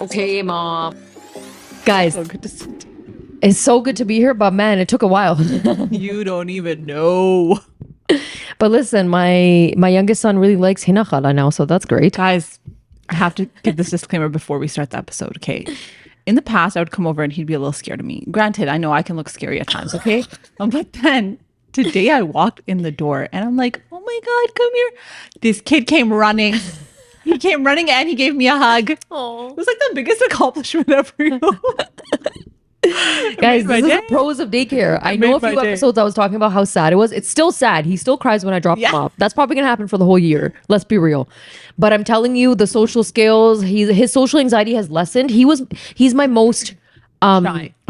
Okay, Mom. Guys, So good to see you. it's so good to be here, but man, it took a while. You don't even know. But listen, my youngest son really likes Hina now, so that's great. Guys, I have to give this disclaimer before we start the episode, okay? In the past, I would come over and he'd be a little scared of me. Granted, I know I can look scary at times, okay? But then today I walked in the door and I'm like, oh my God, come here. This kid came running. He came running and he gave me a hug. Oh, It was like the biggest accomplishment ever. You know? guys, my this is day. the pros of daycare. I know made a few my day. episodes I was talking about how sad it was. It's still sad. He still cries when I drop him Yeah. off. That's probably gonna happen for the whole year. Let's be real. But I'm telling you, the social skills, his social anxiety has lessened. He's my most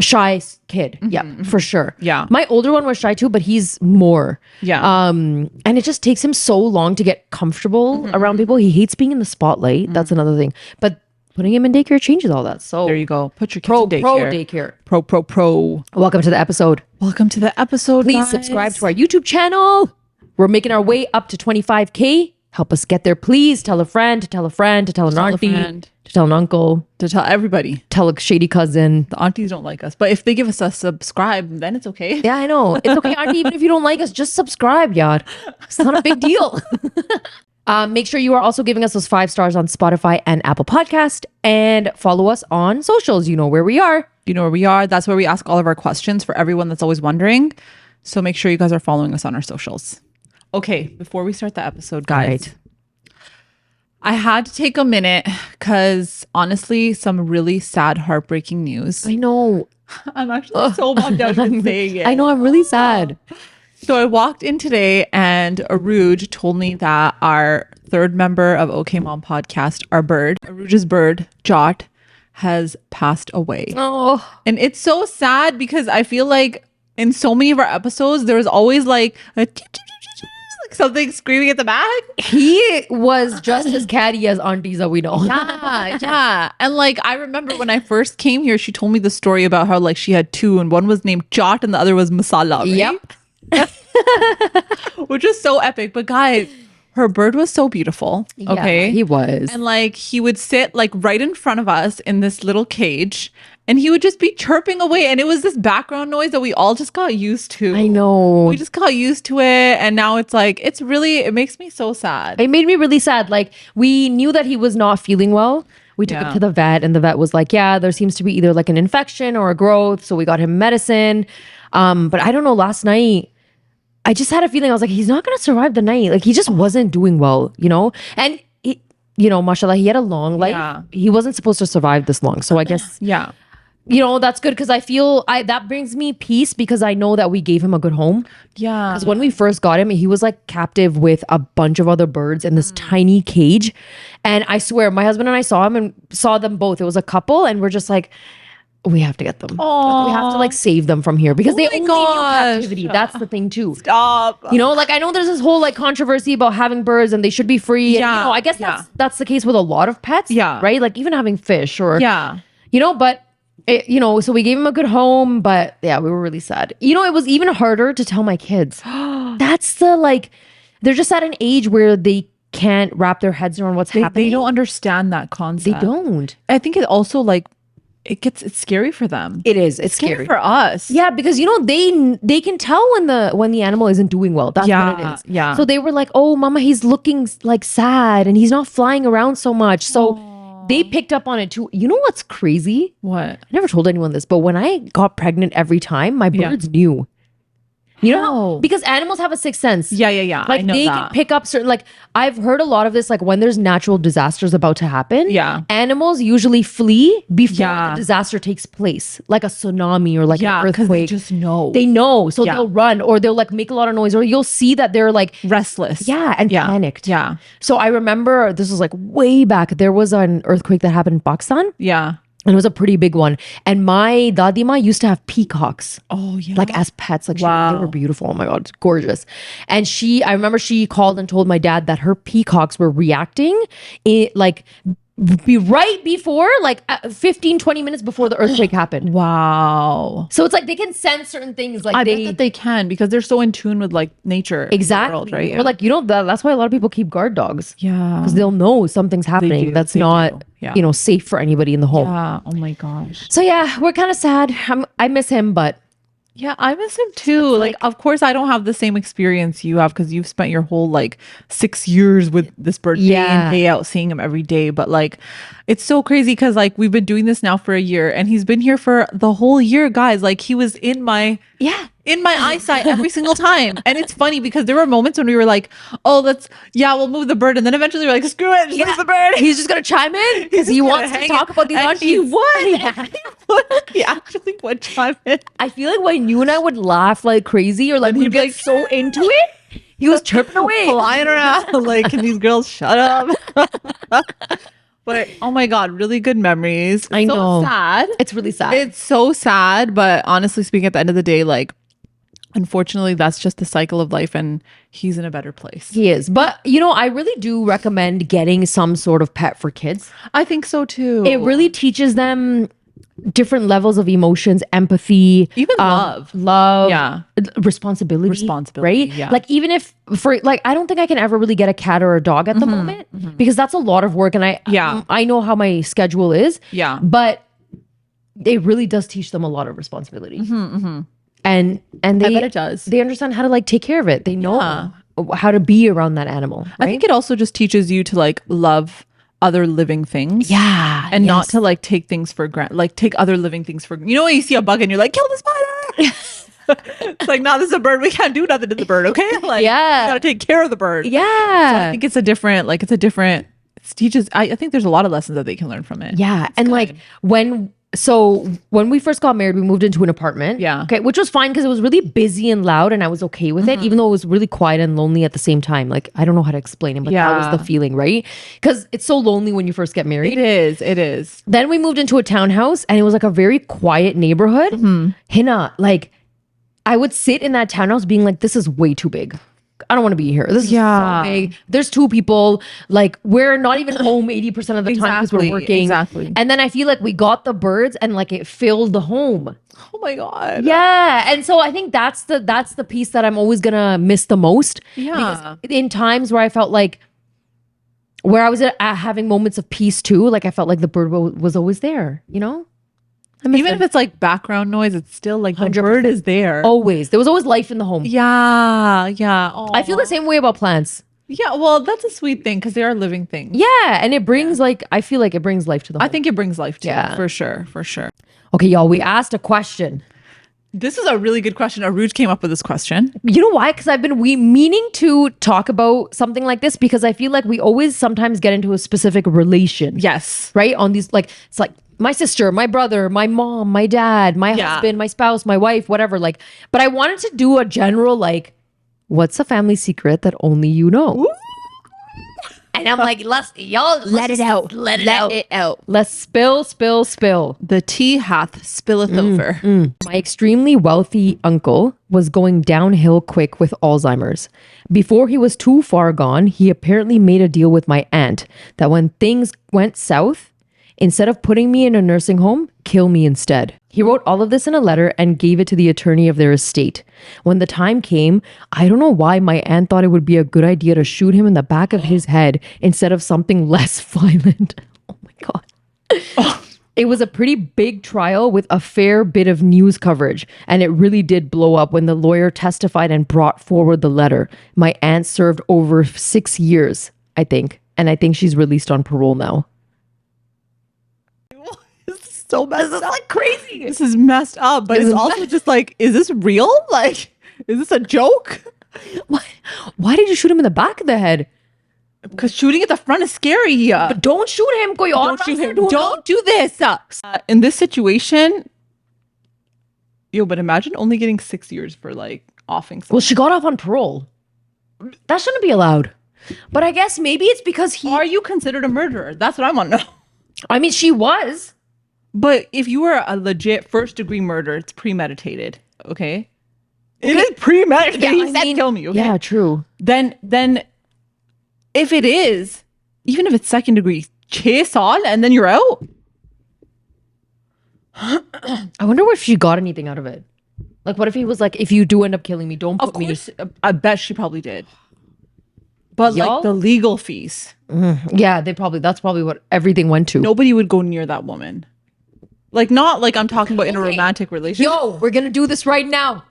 shy kid. Yeah, for sure. Yeah. My older one was shy too, but he's more. Yeah. And it just takes him so long to get comfortable around people. He hates being in the spotlight. That's another thing. But putting him in daycare changes all that. So There you go. Put your kids pro in daycare. daycare. Pro. Welcome to the episode. Welcome to the episode. Please guys. subscribe to our YouTube channel. We're making our way up to 25K. Help us get there, please. Tell a friend, to tell a friend, to tell an Tell a auntie, friend. to tell an uncle, To tell everybody. tell a shady cousin. The aunties don't like us, but if they give us a subscribe, then it's okay. Yeah, I know. It's okay, auntie. Even if you don't like us, just subscribe, yad. It's not a big deal. Make sure you are also giving us those 5 stars on Spotify and Apple Podcast, and follow us on socials. You know where we are. You know where we are. That's where we ask all of our questions for everyone that's always wondering. So make sure you guys are following us on our socials. Okay, before we start the episode, guys, Right. I had to take a minute because honestly, some really sad, heartbreaking news. I know. I'm actually so bummed out even saying it. I know. I'm really sad. So I walked in today and Uruje told me that our third member of OK Mom podcast, our bird, Uruje's bird, Jot, has passed away. Oh, And it's so sad because I feel like in so many of our episodes, there's always like a like something screaming at the back. he was just as catty as aunties that we know. Yeah. And like I remember when I first came here, she told me the story about how like she had 2 and one was named Jot and the other was Masala. Right? Yep. Which is so epic. But guys, her bird was so beautiful. Okay. Yeah, he was. And like he would sit like right in front of us in this little cage and he would just be chirping away. And it was this background noise that we all just got used to. I know. We just got used to it. And now it's like, it makes me so sad. It made me really sad. Like, we knew that he was not feeling well. We took him to the vet, and the vet was like, yeah, there seems to be either like an infection or a growth. So we got him medicine. But I don't know, last night, I just had a feeling, I was like, he's not going to survive the night. Like, he just wasn't doing well, you know? And, mashallah, he had a long life. Yeah. He wasn't supposed to survive this long. So I guess, Yeah. that's good because I feel that brings me peace because I know that we gave him a good home. Yeah. Because when we first got him, he was like captive with a bunch of other birds in this tiny cage. And I swear, my husband and I saw him and saw them both. It was a couple, and we're just like, we have to get them. Aw. We have to like save them from here because they my only gosh. knew captivity. That's the thing too. Stop. Like I know there's this whole like controversy about having birds and they should be free. And, Yeah. I guess Yeah. that's the case with a lot of pets. Yeah. Right. Like even having fish or Yeah. but so we gave him a good home, but yeah, we were really sad. It was even harder to tell my kids. That's they're just at an age where they can't wrap their heads around what's happening. They don't understand that concept. They don't. I think it also like, it's scary for them. It is. It's Scary scary. for us. Yeah, because they can tell when the animal isn't doing well. That's what it is. Yeah. So they were like, "Oh, mama, he's looking like sad and he's not flying around so much." So they picked up on it too. You know what's crazy? What? I never told anyone this, but when I got pregnant every time, my Yeah. birds knew. You know, How? because animals have a sixth sense. Yeah. Like I know they that. can pick up certain, like I've heard a lot of this, like when there's natural disasters about to happen. Yeah. Animals usually flee before Yeah. the disaster takes place, like a tsunami or like Yeah, an because they earthquake. just know. They know, so Yeah. they'll run or they'll like make a lot of noise, or you'll see that they're like, restless. and panicked. Yeah. So I remember this was like way back. There was an earthquake that happened in Pakistan, Yeah. and it was a pretty big one. And my dadima used to have peacocks. Oh yeah. Like as pets, like Wow. they were beautiful. Oh my god, it's gorgeous. And I remember she called and told my dad that her peacocks were reacting, be right before, like 15, 20 minutes before the earthquake happened. wow. So it's like they can sense certain things. Like I bet that they can because they're so in tune with like nature. in the exactly, world, right? Or like that's why a lot of people keep guard dogs. Yeah. Because they'll know something's happening do, that's they not do. you know, safe for anybody in the home. Yeah. Oh my gosh. So yeah, we're kind of sad. I miss him, but Yeah, I miss him too. Like, of course, I don't have the same experience you have because you've spent your whole like 6 years with this bird day in, day out, seeing him every day. But like, it's so crazy because like we've been doing this now for a year and he's been here for the whole year, guys. Like he was in my eyesight every single time. And it's funny because there were moments when we were like, oh, we'll move the bird. And then eventually we're like, screw it, just move the bird. He's just going to chime in because he wants to talk about these aunties. He would. He actually would chime in. I feel like when you and I would laugh like crazy or like we'd be like so into it, he was chirping away. Flying around like, can these girls shut up? But oh my God, really good memories. I know. Sad. It's really sad. It's so sad. But honestly speaking, at the end of the day, like, unfortunately, that's just the cycle of life and he's in a better place. He is. But, you know, I really do recommend getting some sort of pet for kids. I think so too. It really teaches them different levels of emotions, empathy, even love, yeah, responsibility, right? Yeah. Like even if I don't think I can ever really get a cat or a dog at the moment because that's a lot of work, and I know how my schedule is. Yeah, but it really does teach them a lot of responsibility, and they, I bet it does. They understand how to like take care of it. They know how to be around that animal. Right? I think it also just teaches you to like love other living things, and not to like take things for granted, like take other living things for, you know, when you see a bug and you're like, kill the spider. It's like, no, this is a bird, we can't do nothing to the bird, okay? Like, you gotta take care of the bird. So I think it's a different it teaches, I think there's a lot of lessons that they can learn from it. It's and good. Like when we first got married, we moved into an apartment. Okay. Which was fine because it was really busy and loud and I was okay with it, even though it was really quiet and lonely at the same time. Like, I don't know how to explain it, but that was the feeling, right? Because it's so lonely when you first get married. It is. Then we moved into a townhouse and it was like a very quiet neighborhood. Hina, like, I would sit in that townhouse being like, this is way too big. I don't want to be here. This is so big. There's 2 people. Like, we're not even home 80% of the time because we're working. Exactly. And then I feel like we got the birds and like it filled the home. Oh my God. Yeah. And so I think that's the piece that I'm always gonna miss the most. Yeah. Because in times where I felt like where I was having moments of peace too, like I felt like the bird was always there, you know? Even if it's like background noise, it's still like the bird is there. Always. There was always life in the home. Yeah. Yeah. Aww. I feel the same way about plants. Yeah. Well, that's a sweet thing because they are living things. Yeah. And it brings like, I feel like it brings life to the home. I think it brings life too. Yeah. For sure. For sure. Okay, y'all, we asked a question. This is a really good question. Uruje came up with this question. You know why? Because I've been meaning to talk about something like this because I feel like we always sometimes get into a specific relation. Yes. Right? On these, like, it's like my sister, my brother, my mom, my dad, my husband, my spouse, my wife, whatever. Like, but I wanted to do a general, like, what's a family secret that only you know? Ooh. And I'm like, let it out. Let it out. Let's spill. The tea hath spilleth over. My extremely wealthy uncle was going downhill quick with Alzheimer's. Before he was too far gone, he apparently made a deal with my aunt that when things went south, instead of putting me in a nursing home, kill me instead. He wrote all of this in a letter and gave it to the attorney of their estate. When the time came, I don't know why my aunt thought it would be a good idea to shoot him in the back of his head instead of something less violent. Oh my God. It was a pretty big trial with a fair bit of news coverage, and it really did blow up when the lawyer testified and brought forward the letter. My aunt served over 6 years, I think, and I think she's released on parole now. So messed up. Like crazy. This is messed up, but it's also just like, is this real? Like, is this a joke? Why did you shoot him in the back of the head? Because shooting at the front is scary. But don't shoot him. Don't shoot him. Don't do this. In this situation, but imagine only getting 6 years for like offing someone. Well, she got off on parole. That shouldn't be allowed. But I guess maybe it's because Are you considered a murderer? That's what I want to know. I mean, she was. But if you were a legit first-degree murder, it's premeditated, okay? It is premeditated. Yeah, he said kill me, okay? Yeah, true. Then if it is, even if it's second degree, chase on and then you're out. I wonder if she got anything out of it. Like, what if he was like, if you do end up killing me, don't put me. Of course, I bet she probably did. But like the legal fees. Yeah, that's probably what everything went to. Nobody would go near that woman. Like, not like I'm talking about in a romantic relationship. Yo, we're gonna do this right now.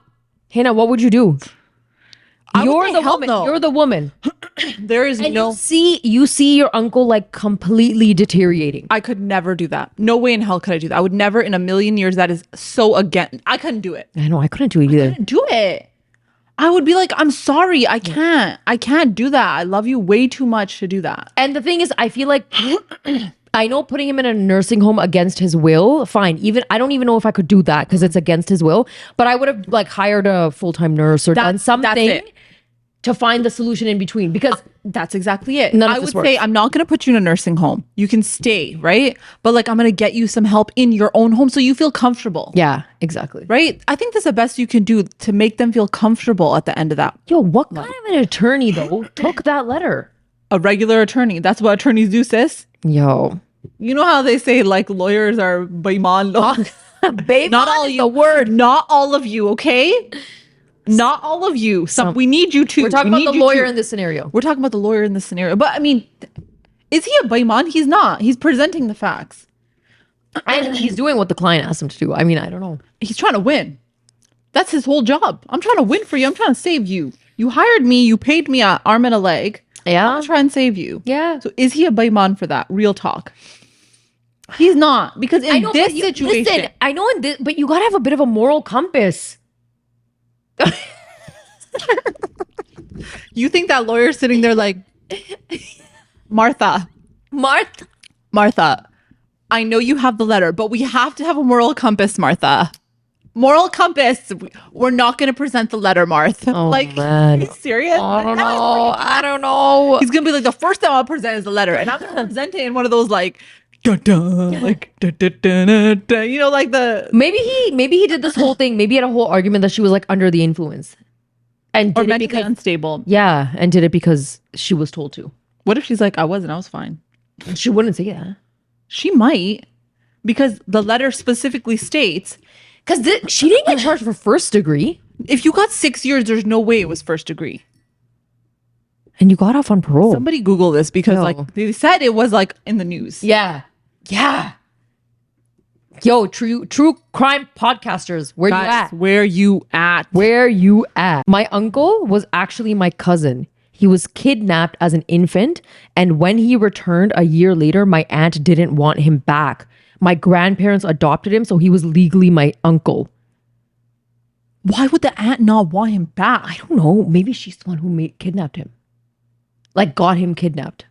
Hina, what would you do? You're the woman. No. You're the woman. There is And no. you see your uncle like completely deteriorating. I could never do that. No way in hell could I do that. I would never in a million years. That is so against. I couldn't do it. I know, I couldn't do it either. Do it. I would be like, I'm sorry. I can't do that. I love you way too much to do that. And the thing is, I feel like I know putting him in a nursing home against his will, fine. Even I don't even know if I could do that because it's against his will. But I would have like hired a full-time nurse or done something to find the solution in between, because that's exactly it. None of I this would say works. I'm not going to put you in a nursing home. You can stay, right? But like I'm going to get you some help in your own home so you feel comfortable. yeah, exactly. Right? I think that's the best you can do to make them feel comfortable at the end of that. Yo, what kind of an attorney though took that letter? A regular attorney. That's what attorneys do, sis. Yo, You know how they say like lawyers are bayman. babe, Not all you. the word. Not all of you, okay? Not all of you. We need you to. We're talking about the lawyer in this scenario. We're talking about the lawyer in this scenario. But I mean, is he a bayman? He's not. He's presenting the facts. And he's doing what the client asked him to do. I mean, I don't know. He's trying to win. That's his whole job. I'm trying to win for you. I'm trying to save you. You hired me. You paid me an arm and a leg. Yeah. I'm trying to save you. Yeah. So is he a bayman for that? Real talk. He's not. Because in this situation. Listen, I know in this, but you gotta have a bit of a moral compass. You think that lawyer's sitting there like, Martha, I know you have the letter, but we have to have a moral compass, Martha. Moral compass. We're not going to present the letter, Martha. Oh, like, man. are you serious? I don't know. He's going to be like, the first time I'll present is the letter. And I'm going to present it in one of those like, dun, dun, like, dun, dun, dun, dun, dun, you know, like the... Maybe he did this whole thing. Maybe he had a whole argument that she was like under the influence. And Or did it mentally because, unstable. yeah, and did it because she was told to. What if she's like, I wasn't, I was fine. She wouldn't say that. She might. Because the letter specifically states... Because she didn't get charged for first degree. If you got 6 years, there's no way it was first degree. And you got off on parole. Somebody Google this because No. like they said it was like in the news. Yeah. Yeah. Yo, true crime podcasters, where Guys, you at? where you at? Where you at? My uncle was actually my cousin. He was kidnapped as an infant, and when he returned a year later, my aunt didn't want him back. My grandparents adopted him, so he was legally my uncle. Why would the aunt not want him back? I don't know. Maybe she's the one who kidnapped him. Like, got him kidnapped.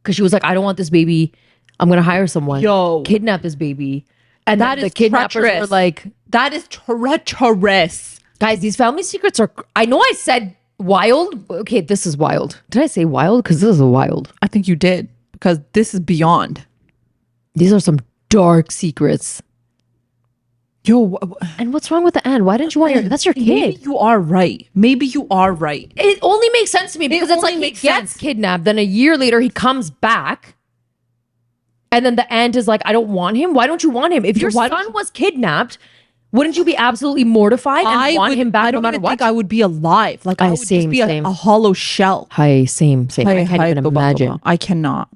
Because she was like, I don't want this baby. I'm going to hire someone. Yo. Kidnap this baby. And That then the is kidnappers were treacherous. like, That is treacherous. guys, these family secrets are... I know I said wild. Okay, this is wild. Did I say wild? Because this is wild. I think you did because this is beyond. These are some dark secrets. Yo, And what's wrong with the aunt? Why didn't you want your... That's your maybe kid. you are right. Maybe you are right. It only makes sense to me because it's only like he makes gets sense. kidnapped. Then a year later, he comes back. And then the aunt is like, I don't want him. Why don't you want him? If your Why don't son was kidnapped, wouldn't you be absolutely mortified and want him back I no don't matter even what? think I would be alive. Like I would same, just be same. a hollow shell. Hi, same. I can't even imagine. I cannot.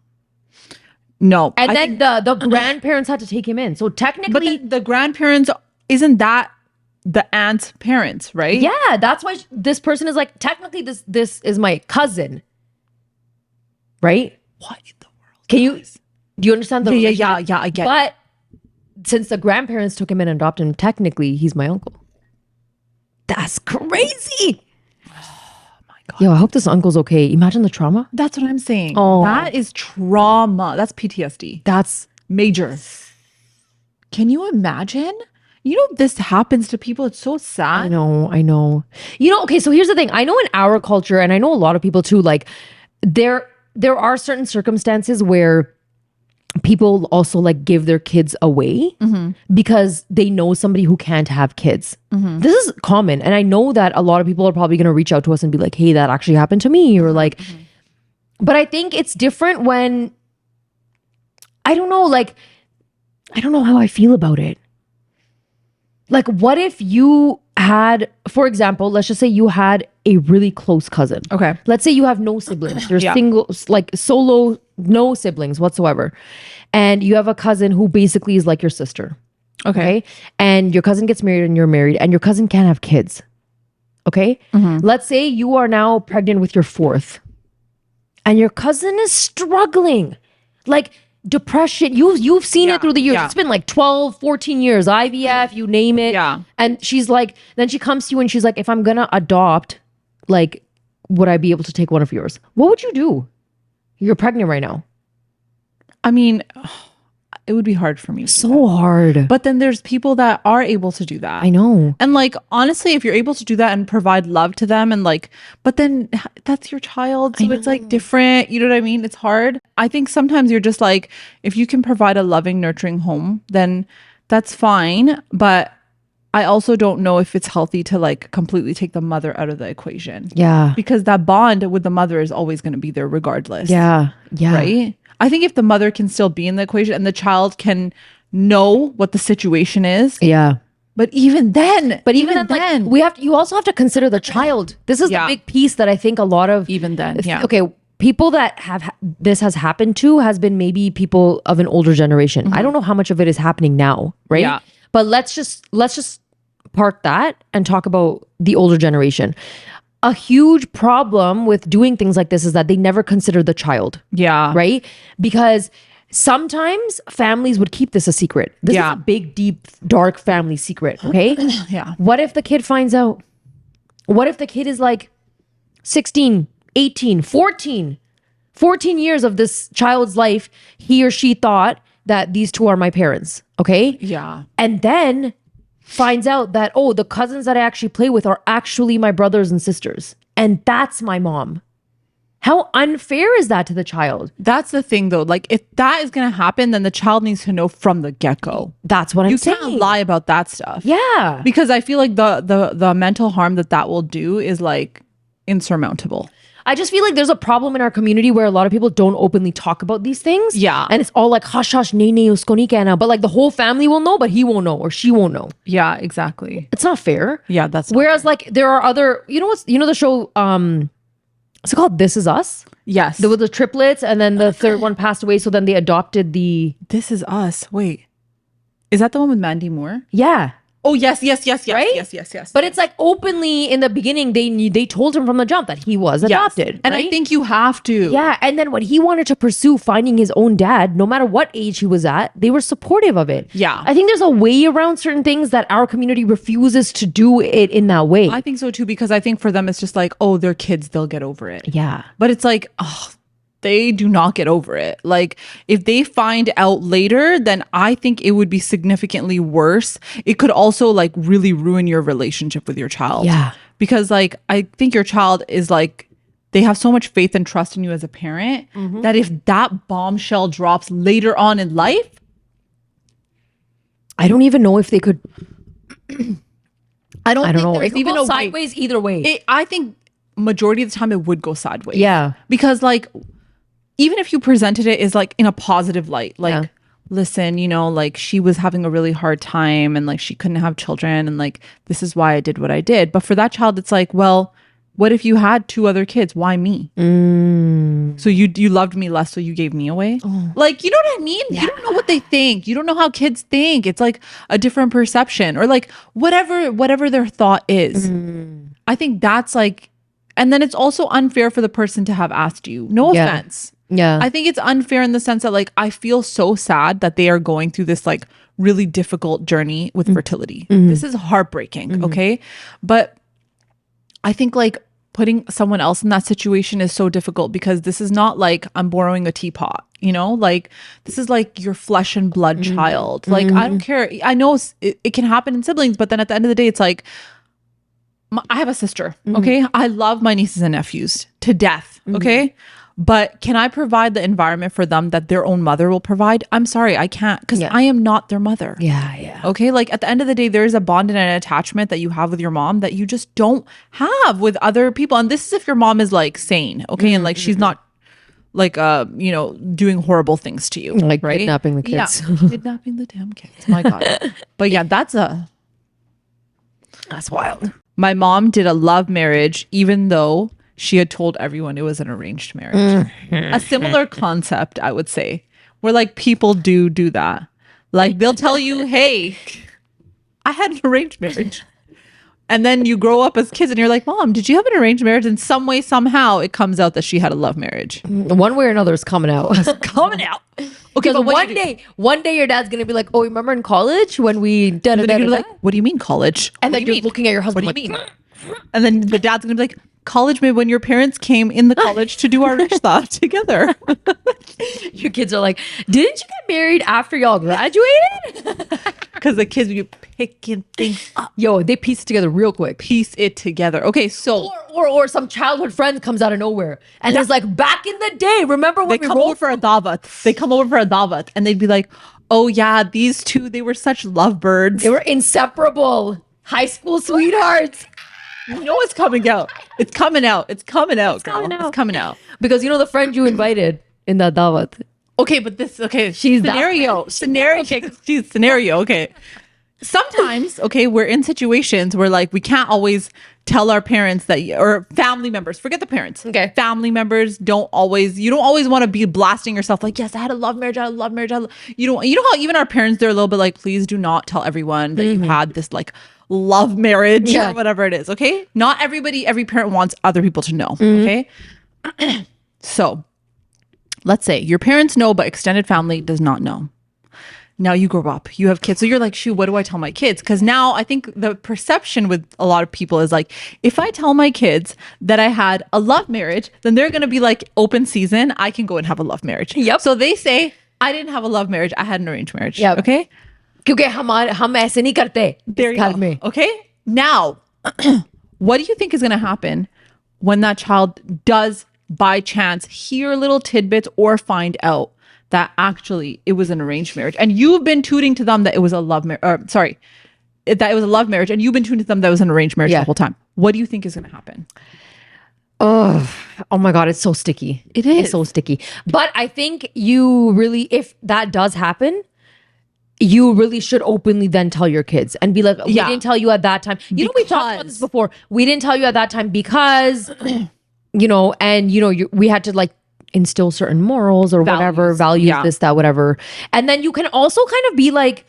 No. And I then think- the grandparents had to take him in. So but technically, the grandparents, isn't that the aunt's parents, right? yeah, that's why this person is like, technically this is my cousin. Right? What in the world? Can you, do you understand the Yeah, relationship? I get it. But since the grandparents took him in and adopted him, technically he's my uncle. That's crazy. Oh my God. Yo, I hope this uncle's okay. Imagine the trauma. That's what I'm saying. Oh. That is trauma. That's PTSD. That's Major. Can you imagine? You know, this happens to people. It's so sad. I know. You know, okay, so here's the thing. I know in our culture, and I know a lot of people too, like there are certain circumstances where people also like give their kids away because they know somebody who can't have kids. This is common. And I know that a lot of people are probably going to reach out to us and be like, hey, that actually happened to me. Or like, but I think it's different when, I don't know how I feel about it. Like, what if you had, for example, let's just say you had a really close cousin. Okay. Let's say you have no siblings. There's Yeah. single, like solo, no siblings whatsoever. And you have a cousin who basically is like your sister. Okay. And your cousin gets married and you're married and your cousin can't have kids. Okay. Let's say you are now pregnant with your fourth and your cousin is struggling. Like depression, you've seen it through the years. Yeah. It's been like 12, 14 years, IVF, you name it. Yeah. And she's like, then she comes to you and she's like, if I'm gonna adopt, like, would I be able to take one of yours? What would you do? You're pregnant right now. I mean, it would be hard for me to do So hard. that. But then there's people that are able to do that. I know. And like, honestly, if you're able to do that and provide love to them and like, but then that's your child. So it's like different. You know what I mean? It's hard. I think sometimes you're just like, if you can provide a loving, nurturing home, then that's fine. But I also don't know if it's healthy to like completely take the mother out of the equation. Yeah. Because that bond with the mother is always going to be there regardless. Yeah. Yeah. Right? I think if the mother can still be in the equation and the child can know what the situation is, Yeah. but even then, Even then, like, you also have to consider the child. This is the Yeah. big piece that I think a lot of even then, yeah. Okay, people that have this has happened to has been maybe people of an older generation. I don't know how much of it is happening now, right? Yeah. But let's just park that and talk about the older generation. A huge problem with doing things like this is that they never consider the child, Yeah. right? Because sometimes families would keep this a secret. This Yeah. is a big, deep, dark family secret, okay? Yeah. What if the kid finds out? What if the kid is like 16, 18, 14? 14 years of this child's life, he or she thought that these two are my parents, okay? Yeah. And then finds out that, oh, the cousins that I actually play with are actually my brothers and sisters. And that's my mom. How unfair is that to the child? That's the thing though. Like if that is going to happen, then the child needs to know from the get-go. That's what I'm You saying. can't lie about that stuff. Yeah. Because I feel like the mental harm that will do is like insurmountable. I just feel like there's a problem in our community where a lot of people don't openly talk about these things. Yeah. And it's all like, hush, hush, nee, nee, usko nahi kehna. But like the whole family will know, but he won't know or she won't know. Yeah, exactly. It's not fair. Yeah, that's not Whereas like there are other, the show, what's it called? This Is Us? Yes. There were the triplets and then the third one passed away. So then they adopted This Is Us. Wait. Is that the one with Mandy Moore? yeah. Oh, yes. Right? Yes. But it's like openly in the beginning, they told him from the jump that he was adopted. And right? I think you have to. Yeah. And then when he wanted to pursue finding his own dad, no matter what age he was at, they were supportive of it. Yeah. I think there's a way around certain things that our community refuses to do it in that way. I think so too, because I think for them it's just like, oh, they're kids, they'll get over it. Yeah. But it's like, oh, they do not get over it. Like if they find out later, then I think it would be significantly worse. It could also like really ruin your relationship with your child. Yeah. Because like I think your child is like, they have so much faith and trust in you as a parent that if that bombshell drops later on in life, I don't even know if they could. I don't think know. there's It could even go a way. sideways either way. I think majority of the time it would go sideways. Yeah. Because like even if you presented it as like in a positive light, like Yeah. listen, like she was having a really hard time and like she couldn't have children and like this is why I did what I did. But for that child it's like, well, what if you had two other kids? Why me? So you loved me less, so you gave me away? Like, you know what I mean? You don't know what they think. You don't know how kids think. It's like a different perception or like whatever their thought is. I think that's like, and then it's also unfair for the person to have asked you. No Yeah. offense. Yeah. I think it's unfair in the sense that like I feel so sad that they are going through this like really difficult journey with fertility. This is heartbreaking, okay? But I think like putting someone else in that situation is so difficult because this is not like I'm borrowing a teapot, like this is like your flesh and blood child. Like I don't care. I know it can happen in siblings, but then at the end of the day, it's like I have a sister, okay? I love my nieces and nephews to death, okay? But can I provide the environment for them that their own mother will provide? I'm sorry, I can't because I am not their mother. Yeah. Okay. Like at the end of the day, there is a bond and an attachment that you have with your mom that you just don't have with other people. And this is if your mom is like sane. Okay. And like she's not like, doing horrible things to you. Like right? kidnapping the kids. Yeah. Kidnapping the damn kids. My God. But yeah, that's a That's wild. My mom did a love marriage, even though she had told everyone it was an arranged marriage. A similar concept, I would say, where like people do that. Like they'll tell you, hey, I had an arranged marriage. And then you grow up as kids and you're like, Mom, did you have an arranged marriage? And some way, somehow it comes out that she had a love marriage. One way or another is coming out. It's coming out. Okay, Because one day your dad's gonna be like, oh, remember in college when we did And then you're like, what do you mean college? and What then do you you're mean? looking at your husband What do like, you mean? And then the dad's gonna be like, college maybe when your parents came in the college to do our rishta together. your kids are like, didn't you get married after y'all graduated? Because the kids will be picking things up. Yo, they piece it together real quick. Piece it together. Okay, so Or some childhood friend comes out of nowhere and is like, back in the day, remember when they we come rolled over for a davat. They come over for a davat and they'd be like, oh yeah, these two, they were such lovebirds. They were inseparable high school sweethearts. You know it's coming out. It's coming out. It's coming out, girl. coming out. It's coming out. Because you know the friend you invited in the dawat. Okay, but She's that scenario. Okay, she's scenario. Okay. Sometimes, okay, we're in situations where like we can't always tell our parents that, or family members, forget the parents. Okay. Family members you don't always want to be blasting yourself like, yes, I had a love marriage. You know how even our parents, they're a little bit like, please do not tell everyone that you had this like love marriage or whatever it is. Okay. Not every parent wants other people to know. Okay. So let's say your parents know, but extended family does not know. Now you grow up, you have kids. So you're like, shoot, what do I tell my kids? Because now I think the perception with a lot of people is like, if I tell my kids that I had a love marriage, then they're going to be like, open season, I can go and have a love marriage. Yep. So they say, I didn't have a love marriage. I had an arranged marriage. Yep. Okay. क्योंकि हम ऐसे नहीं करते There इस you घर go. में. Okay. Now, what do you think is going to happen when that child does by chance hear little tidbits or find out that actually it was an arranged marriage and you've been tooting to them that it was a love marriage, that it was a love marriage and you've been tooting to them that it was an arranged marriage the whole time. What do you think is going to happen? Oh my God, it's so sticky. It is. It's so sticky. But I think you really, if that does happen, you really should openly then tell your kids and be like, we didn't tell you at that time. You know, we talked about this before. We didn't tell you at that time because, we had to like instill certain morals or whatever, values, this, that, whatever. And then you can also kind of be like,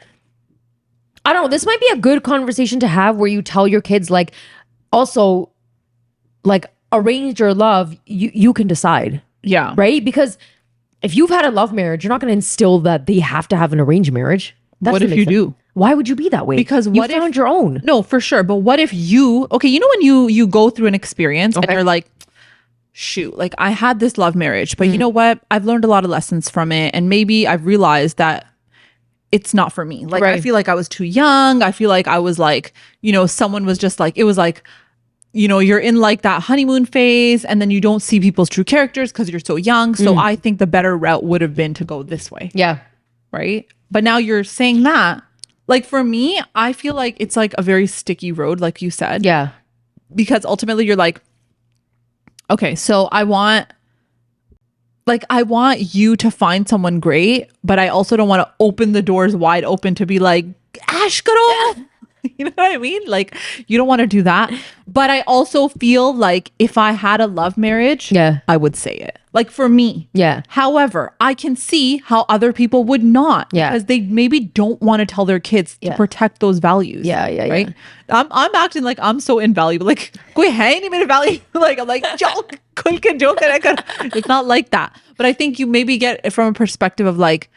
I don't know, this might be a good conversation to have where you tell your kids like, also like arranged or love, you can decide. Yeah. Right? Because if you've had a love marriage, you're not going to instill that they have to have an arranged marriage. What if you do? Why would you be that way? Because you found your own. No, for sure. But what if you, okay, you know when you go through an experience and you're like, shoot, like I had this love marriage, but you know what? I've learned a lot of lessons from it. And maybe I've realized that it's not for me. Like, I feel like I was too young. I feel like I was like, someone was just like, it was like, you're in like that honeymoon phase and then you don't see people's true characters because you're so young. So I think the better route would have been to go this way. Yeah. Right. But now you're saying that, like for me, I feel like it's like a very sticky road, like you said. Yeah. Because ultimately you're like, okay, so I want you to find someone great, but I also don't want to open the doors wide open to be like, Ash, girl. You know what I mean? Like, you don't want to do that. But I also feel like if I had a love marriage, I would say it. Like for me. Yeah. However, I can see how other people would not. Yeah. Because they maybe don't want to tell their kids to protect those values. Yeah. Right? I'm acting like I'm so invaluable. Like, koi hai nahi mere value. Like, I'm like, joke. Khul ke joke kara kar. It's not like that. But I think you maybe get it from a perspective of like,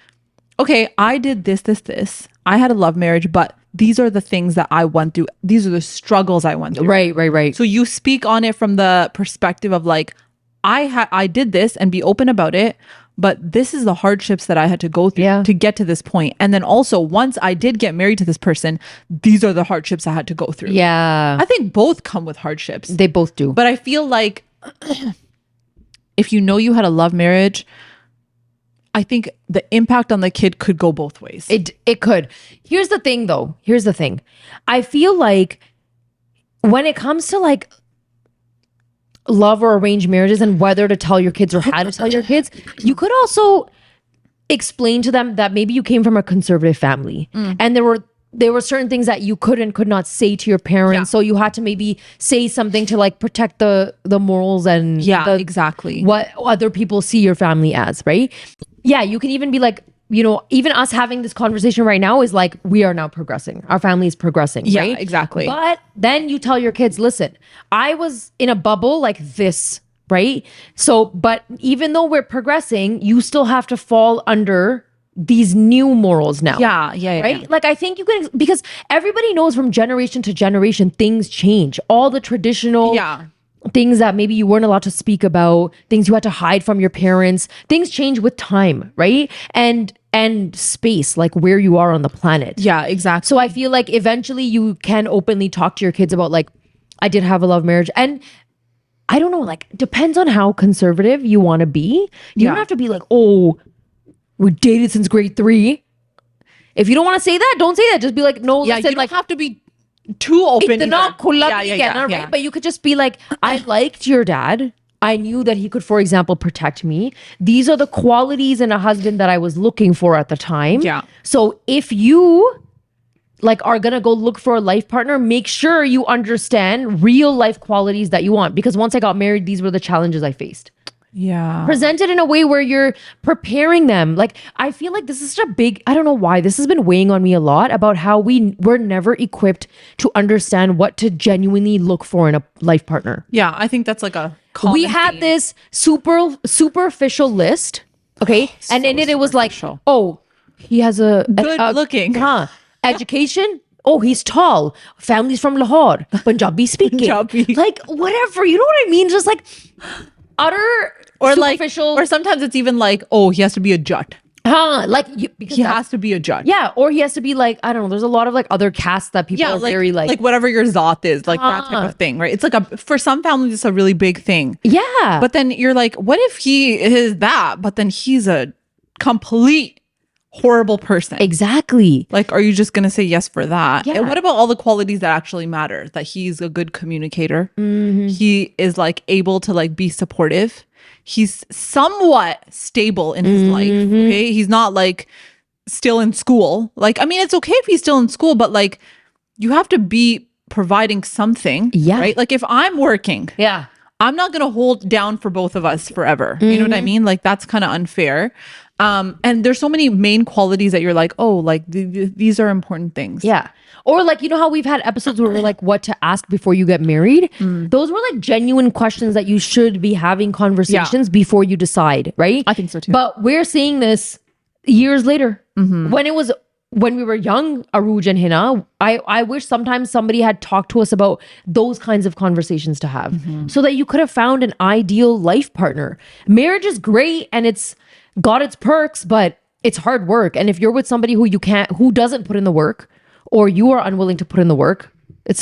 okay, I did this. I had a love marriage, but these are the things that I went through. These are the struggles I went through. Right. So you speak on it from the perspective of like, I did this and be open about it, but this is the hardships that I had to go through to get to this point. And then also once I did get married to this person, these are the hardships I had to go through. Yeah. I think both come with hardships. They both do. But I feel like if you know you had a love marriage, I think the impact on the kid could go both ways. It could. Here's the thing though. I feel like when it comes to like love or arranged marriages and whether to tell your kids or how to tell your kids, you could also explain to them that maybe you came from a conservative family and there were there were certain things that you could not say to your parents. So you had to maybe say something to like protect the morals and exactly what other people see your family as, right? Yeah, you can even be like, you know, even us having this conversation right now is like, we are now progressing. Our family is progressing, right? Exactly. But then you tell your kids, listen, I was in a bubble like this, right? So, but even though we're progressing, you still have to fall under these new morals now. Right? Like I think you can, because everybody knows from generation to generation, things change. All the traditional things that maybe you weren't allowed to speak about, things you had to hide from your parents, things change with time, right? And space, like where you are on the planet. Yeah, exactly. So I feel like eventually you can openly talk to your kids about like, I did have a love marriage. And I don't know, like depends on how conservative you want to be. You don't have to be like, oh, we dated since grade 3. If you don't want to say that, don't say that. Just be like, no, listen, you don't like have to be too open. Right? But you could just be like, I liked your dad. I knew that he could, for example, protect me. These are the qualities in a husband that I was looking for at the time. Yeah. So if you like are gonna go look for a life partner, make sure you understand real life qualities that you want. Because once I got married, these were the challenges I faced. Yeah. Present it in a way where you're preparing them. Like, I feel like this is such a big, I don't know why, this has been weighing on me a lot about how we're never equipped to understand what to genuinely look for in a life partner. Yeah, I think that's like a common We had theme. this superficial list, okay? And in it was like, oh, he has a Good looking. Education. Oh, he's tall. Family's from Lahore. Punjabi speaking. Punjabi. Like, whatever. You know what I mean? Just like utter or superficial. Like, or sometimes it's even like, oh, he has to be a jut. Like because he has to be a jut. Yeah, or he has to be like, I don't know. There's a lot of like other castes that people are very like whatever your zat is, like that type of thing, right? It's like for some families, it's a really big thing. Yeah, but then you're like, what if he is that? But then he's a complete horrible person. Exactly. Like, are you just gonna say yes for that? Yeah. And what about all the qualities that actually matter? That he's a good communicator. He is like able to like be supportive. He's somewhat stable in his life. Okay. He's not like still in school. Like, I mean, it's okay if he's still in school, but like you have to be providing something. Yeah. Right. Like if I'm working. Yeah. I'm not going to hold down for both of us forever. You know what I mean? Like that's kind of unfair. And there's so many main qualities that you're like, oh, like these are important things. Yeah. Or like, you know how we've had episodes where we're like, what to ask before you get married? Those were like genuine questions that you should be having conversations before you decide, right? I think so too. But we're seeing this years later. When we were young, Uruje and Hina, I wish sometimes somebody had talked to us about those kinds of conversations to have so that you could have found an ideal life partner. Marriage is great and it's got its perks, but it's hard work. And if you're with somebody who doesn't put in the work, or you are unwilling to put in the work, it's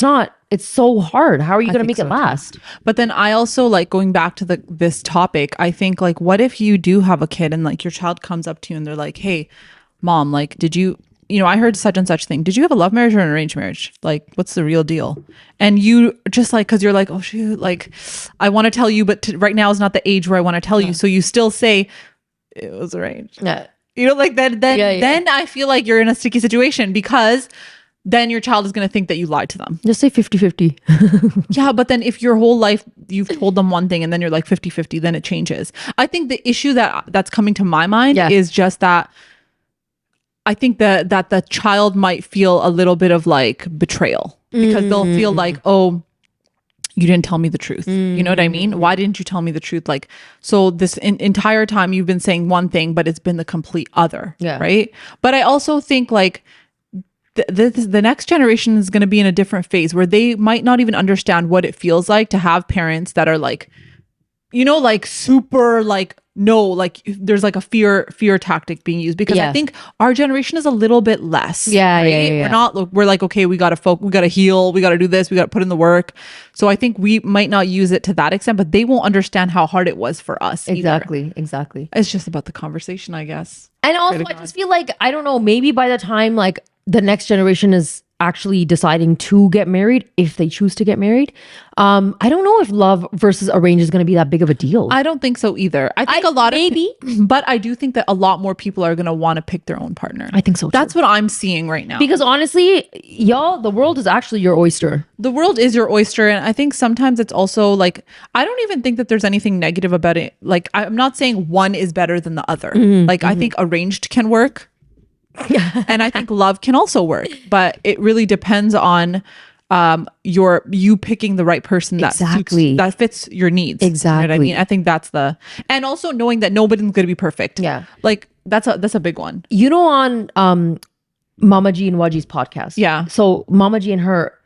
so hard. How are you going to make it last? Too. But then I also like going back to this topic, I think like, what if you do have a kid and like your child comes up to you and they're like, hey, mom, like, did you I heard such and such thing. Did you have a love marriage or an arranged marriage? Like, what's the real deal? And you just like, cause you're like, oh shoot, like I want to tell you, but right now is not the age where I want to tell you. So you still say it was arranged. Yeah. Like that, then I feel like you're in a sticky situation because then your child is going to think that you lied to them. Just say 50-50. Yeah, but then if your whole life you've told them one thing and then you're like 50-50, then it changes. I think the issue that's coming to my mind is just that I think that the child might feel a little bit of like betrayal because they'll feel like, oh, you didn't tell me the truth. You know what I mean? Why didn't you tell me the truth? Like, so this entire time you've been saying one thing, but it's been the complete other. Yeah. Right. But I also think like the next generation is going to be in a different phase where they might not even understand what it feels like to have parents that are like, like super like, no, like there's like a fear tactic being used because I think our generation is a little bit less. Yeah, right? Yeah. We're like, okay, we got to heal. We got to do this. We got to put in the work. So I think we might not use it to that extent, but they won't understand how hard it was for us. Exactly. It's just about the conversation, I guess. And also I just feel like, I don't know, maybe by the time like the next generation is actually deciding to get married if they choose to get married. I don't know if love versus arrange is going to be that big of a deal. I don't think so either. I think a lot of but I do think that a lot more people are going to want to pick their own partner. I think so too. That's what I'm seeing right now. Because honestly, y'all, the world is actually your oyster. The world is your oyster. And I think sometimes it's also like, I don't even think that there's anything negative about it. Like, I'm not saying one is better than the other. I think arranged can work. Yeah. And I think love can also work. But it really depends on you picking the right person that that fits your needs. Exactly. You know what I mean? I think that's and also knowing that nobody's going to be perfect. Yeah. Like that's a big one. You know, on Mama G and Waji's podcast. Yeah. So Mama G and her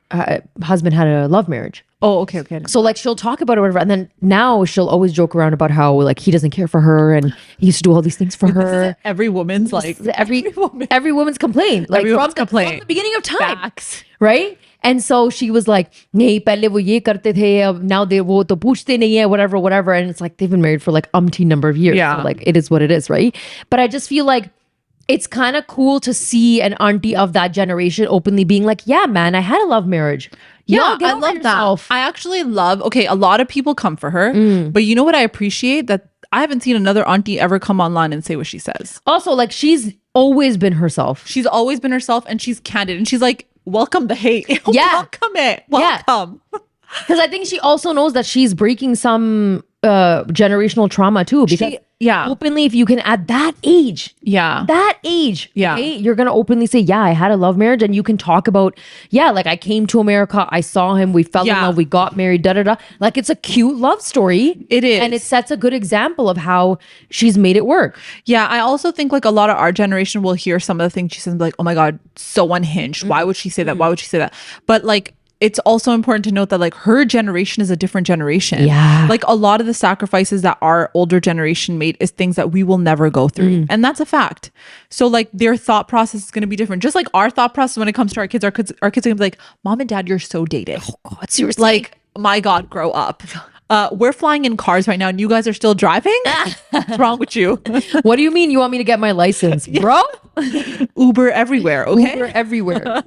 husband had a love marriage. Oh, okay. So like she'll talk about it or whatever, and then now she'll always joke around about how like he doesn't care for her and he used to do all these things for her. Every woman's like every woman's complaint. Like from the beginning of time. Facts. Right? And so she was like, "Nahi, pehle wo ye karte the, ab now they wo to poochte nahi hai, whatever." And it's like they've been married for like umpteen number of years. Yeah. So like it is what it is, right? But I just feel like it's kind of cool to see an auntie of that generation openly being like, "Yeah, man, I had a love marriage." Yeah, I love that. I actually love, a lot of people come for her, but you know what I appreciate? That I haven't seen another auntie ever come online and say what she says. Also, like she's always been herself. She's always been herself and she's candid and she's like, welcome the hate. Yeah. Welcome it. Welcome. Because I think she also knows that she's breaking some generational trauma too. Because openly, if you can at that age, okay, you're gonna openly say, "Yeah, I had a love marriage," and you can talk about, like I came to America, I saw him, we fell in love, we got married, da da da. Like it's a cute love story. It is, and it sets a good example of how she's made it work. Yeah, I also think like a lot of our generation will hear some of the things she says and be like, "Oh my god, so unhinged. Why would she say that? Why would she say that?" But like, it's also important to note that like her generation is a different generation. Yeah. Like a lot of the sacrifices that our older generation made is things that we will never go through. And that's a fact. So like their thought process is going to be different. Just like our thought process when it comes to our kids are going to be like, "Mom and Dad, you're so dated." Oh God, seriously. Like, my God, grow up. We're flying in cars right now and you guys are still driving? What's wrong with you? What do you mean you want me to get my license, bro? Uber everywhere, okay? Uber everywhere.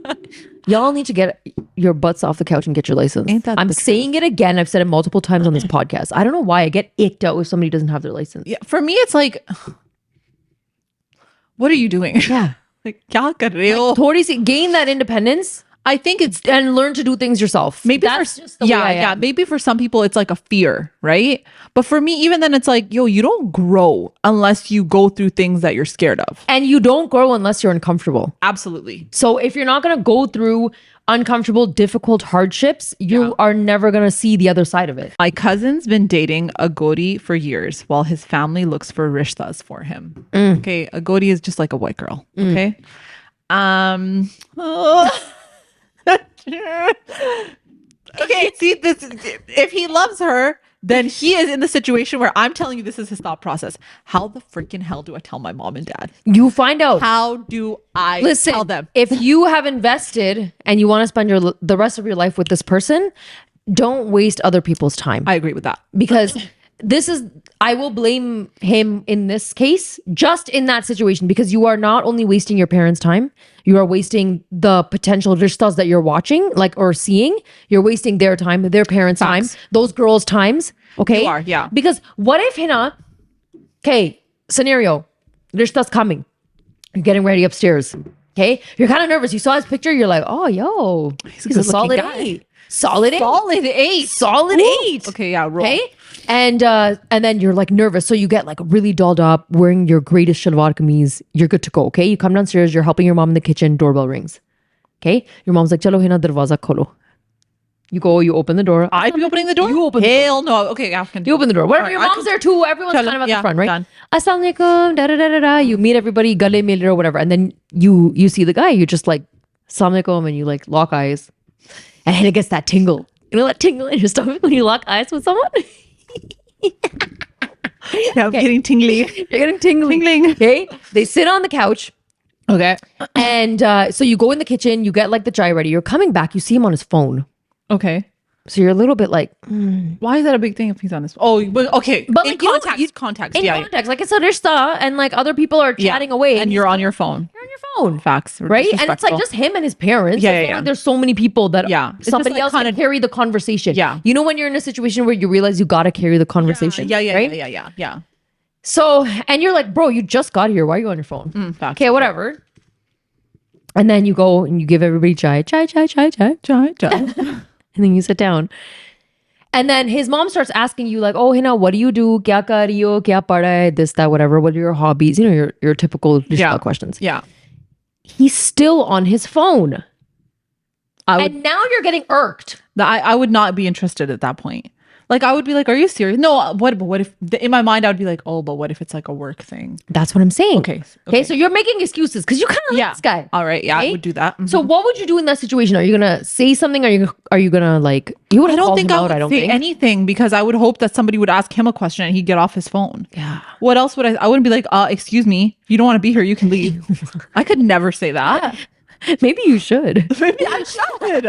Y'all need to get your butts off the couch and get your license. I'm saying it again. I've said it multiple times on this podcast. I don't know why I get icked out if somebody doesn't have their license. Yeah, for me, it's like, what are you doing? Yeah. Like, kya kar rahe ho? Like, gain that independence. I think it's and learn to do things yourself. Maybe that's just the way I am. Maybe for some people it's like a fear, right? But for me, even then, it's like, yo, you don't grow unless you go through things that you're scared of, and you don't grow unless you're uncomfortable. Absolutely. So if you're not gonna go through uncomfortable, difficult hardships, you are never gonna see the other side of it. My cousin's been dating a Gori for years while his family looks for rishtas for him. Okay, a Gori is just like a white girl. Okay. Okay, see this. If he loves her, then he is in the situation where I'm telling you this is his thought process. How the freaking hell do I tell my mom and dad? You find out. How do I tell them? If you have invested and you want to spend the rest of your life with this person, don't waste other people's time. I agree with that. Because I will blame him in this case, just in that situation, because you are not only wasting your parents' time, you are wasting the potential rishtas that you're watching, like, or seeing. You're wasting their time, their parents' time, those girls' times. Okay. You are, yeah. Because what if Hina, okay, scenario, rishta's coming. You're getting ready upstairs. Okay. You're kind of nervous. You saw his picture. You're like, oh, yo, he's a solid guy. 8. Solid 8. Solid 8. Okay, yeah, roll. Okay. And then you're like nervous. So you get like really dolled up, wearing your greatest shalwar kameez. You're good to go. Okay. You come downstairs, you're helping your mom in the kitchen, doorbell rings. Okay. Your mom's like, chalo Hina, darwaza kholo. You go, you open the door. I'd be opening the door? You open Hell the door. No. Okay, you open the door. Whatever, your mom's there too. Everyone's kind of at the front, right? Done. Assalamu alaikum, da da da da da. You meet everybody, gale mil or whatever. And then you see the guy, you just like, assalamu alaikum, and you like lock eyes. And then it gets that tingle. You know that tingle in your stomach when you lock eyes with someone? Yeah, I'm getting tingly. You're getting tingling. Okay. They sit on the couch. Okay. And so you go in the kitchen, you get like the chai ready. You're coming back, you see him on his phone. Okay. So you're a little bit like, Why is that a big thing if he's on this? Oh, but okay. But in like, you know, context, context. in Yeah. context, like it's Arishta, and like other people are chatting away, And you're on your phone. You're on your phone. Facts. Right? And it's like just him and his parents. Yeah, It's not yeah. like there's so many people that It's somebody just, like, else kinda- can carry the conversation. Yeah. You know when you're in a situation where you realize you gotta carry the conversation. Right? Yeah. So, and you're like, bro, you just got here. Why are you on your phone? Facts. Okay, whatever. And then you go and you give everybody chai. And then you sit down. And then his mom starts asking you like, oh, Hina, what do you do? Kya kar rahi ho? Kya pada hai? This, that, whatever. What are your hobbies? You know, your typical questions. Yeah. He's still on his phone. And now you're getting irked. I would not be interested at that point. Like, I would be like, are you serious? No, but what if, in my mind, I would be like, oh, but what if it's like a work thing? That's what I'm saying. Okay. So you're making excuses because you kind of like this guy. All right. Yeah, Okay? I would do that. So what would you do in that situation? Are you going to say something? Are you going to like, you would I don't call think him I out, would I don't say think. anything because I would hope that somebody would ask him a question and he'd get off his phone. Yeah. What else would I wouldn't be like, excuse me, if you don't want to be here, you can leave. I could never say that. Maybe you should. Maybe I should.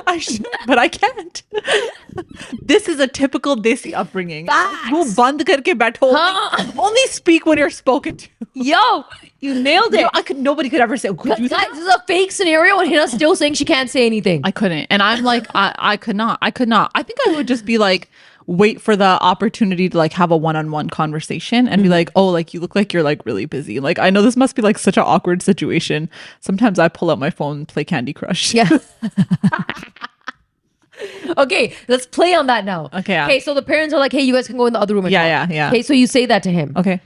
I should, but I can't. This is a typical Desi upbringing. Wo band karke baitho. Only speak when you're spoken to. Yo, you nailed it. Nobody could ever say, could you Guys, this is a fake scenario and Hina's still saying she can't say anything. I couldn't. And I'm like, I could not. I think I would just be like, wait for the opportunity to like have a one-on-one conversation and be like, oh, like you look like you're like really busy. Like, I know this must be like such an awkward situation. Sometimes I pull out my phone and play Candy Crush. Yeah. Okay, let's play on that now. Okay. So the parents are like, hey, you guys can go in the other room and talk. Yeah. Okay, so you say that to him. Okay.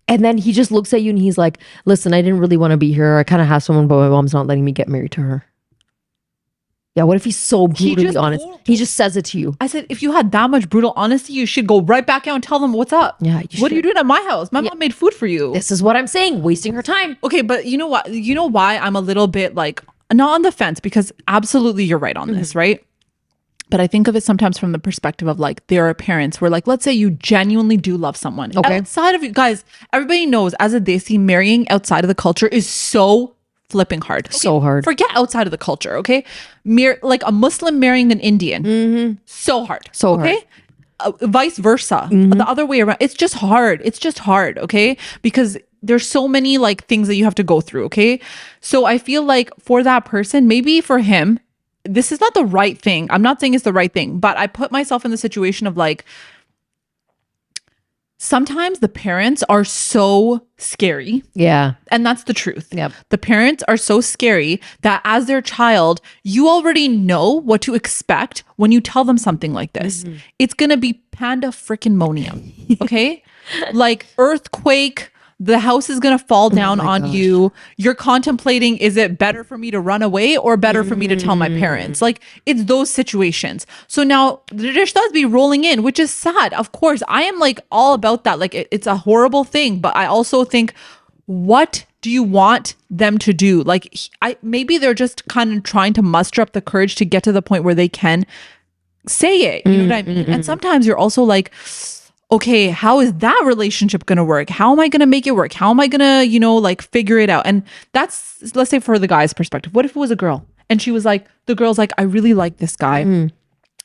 And then he just looks at you and he's like, listen, I didn't really want to be here. I kind of have someone, but my mom's not letting me get married to her. Yeah, what if he's so brutally honest? He just says it to you. I said, if you had that much brutal honesty, you should go right back out and tell them what's up. Yeah. What are you doing at my house? My mom made food for you. This is what I'm saying, wasting her time. Okay, but you know what? You know why I'm a little bit like, not on the fence, because absolutely you're right on this, right? But I think of it sometimes from the perspective of like, there are parents where like, let's say you genuinely do love someone. Okay. Outside of you guys, everybody knows as a Desi, marrying outside of the culture is so flipping hard. Okay, so hard. Forget outside of the culture, okay? Like a Muslim marrying an Indian. So hard. So okay? hard. Vice versa. The other way around. It's just hard. It's just hard, okay? Because there's so many like things that you have to go through, okay? So I feel like for that person, maybe for him, this is not the right thing. I'm not saying it's the right thing, but I put myself in the situation of like, sometimes the parents are so scary. Yeah. And that's the truth. Yep. The parents are so scary that as their child, you already know what to expect when you tell them something like this. It's going to be panda freaking monium. Okay? Like earthquake, the house is going to fall down on you. You're contemplating, is it better for me to run away or better for me to tell my parents? Like, it's those situations. So now the rishtas be rolling in, which is sad. Of course, I am like all about that. Like, it's a horrible thing. But I also think, what do you want them to do? Like, maybe they're just kind of trying to muster up the courage to get to the point where they can say it. You know what I mean? And sometimes you're also like, okay, how is that relationship going to work? How am I going to make it work? How am I going to, like figure it out? And that's, let's say for the guy's perspective, what if it was a girl and she was like, the girl's like, I really like this guy.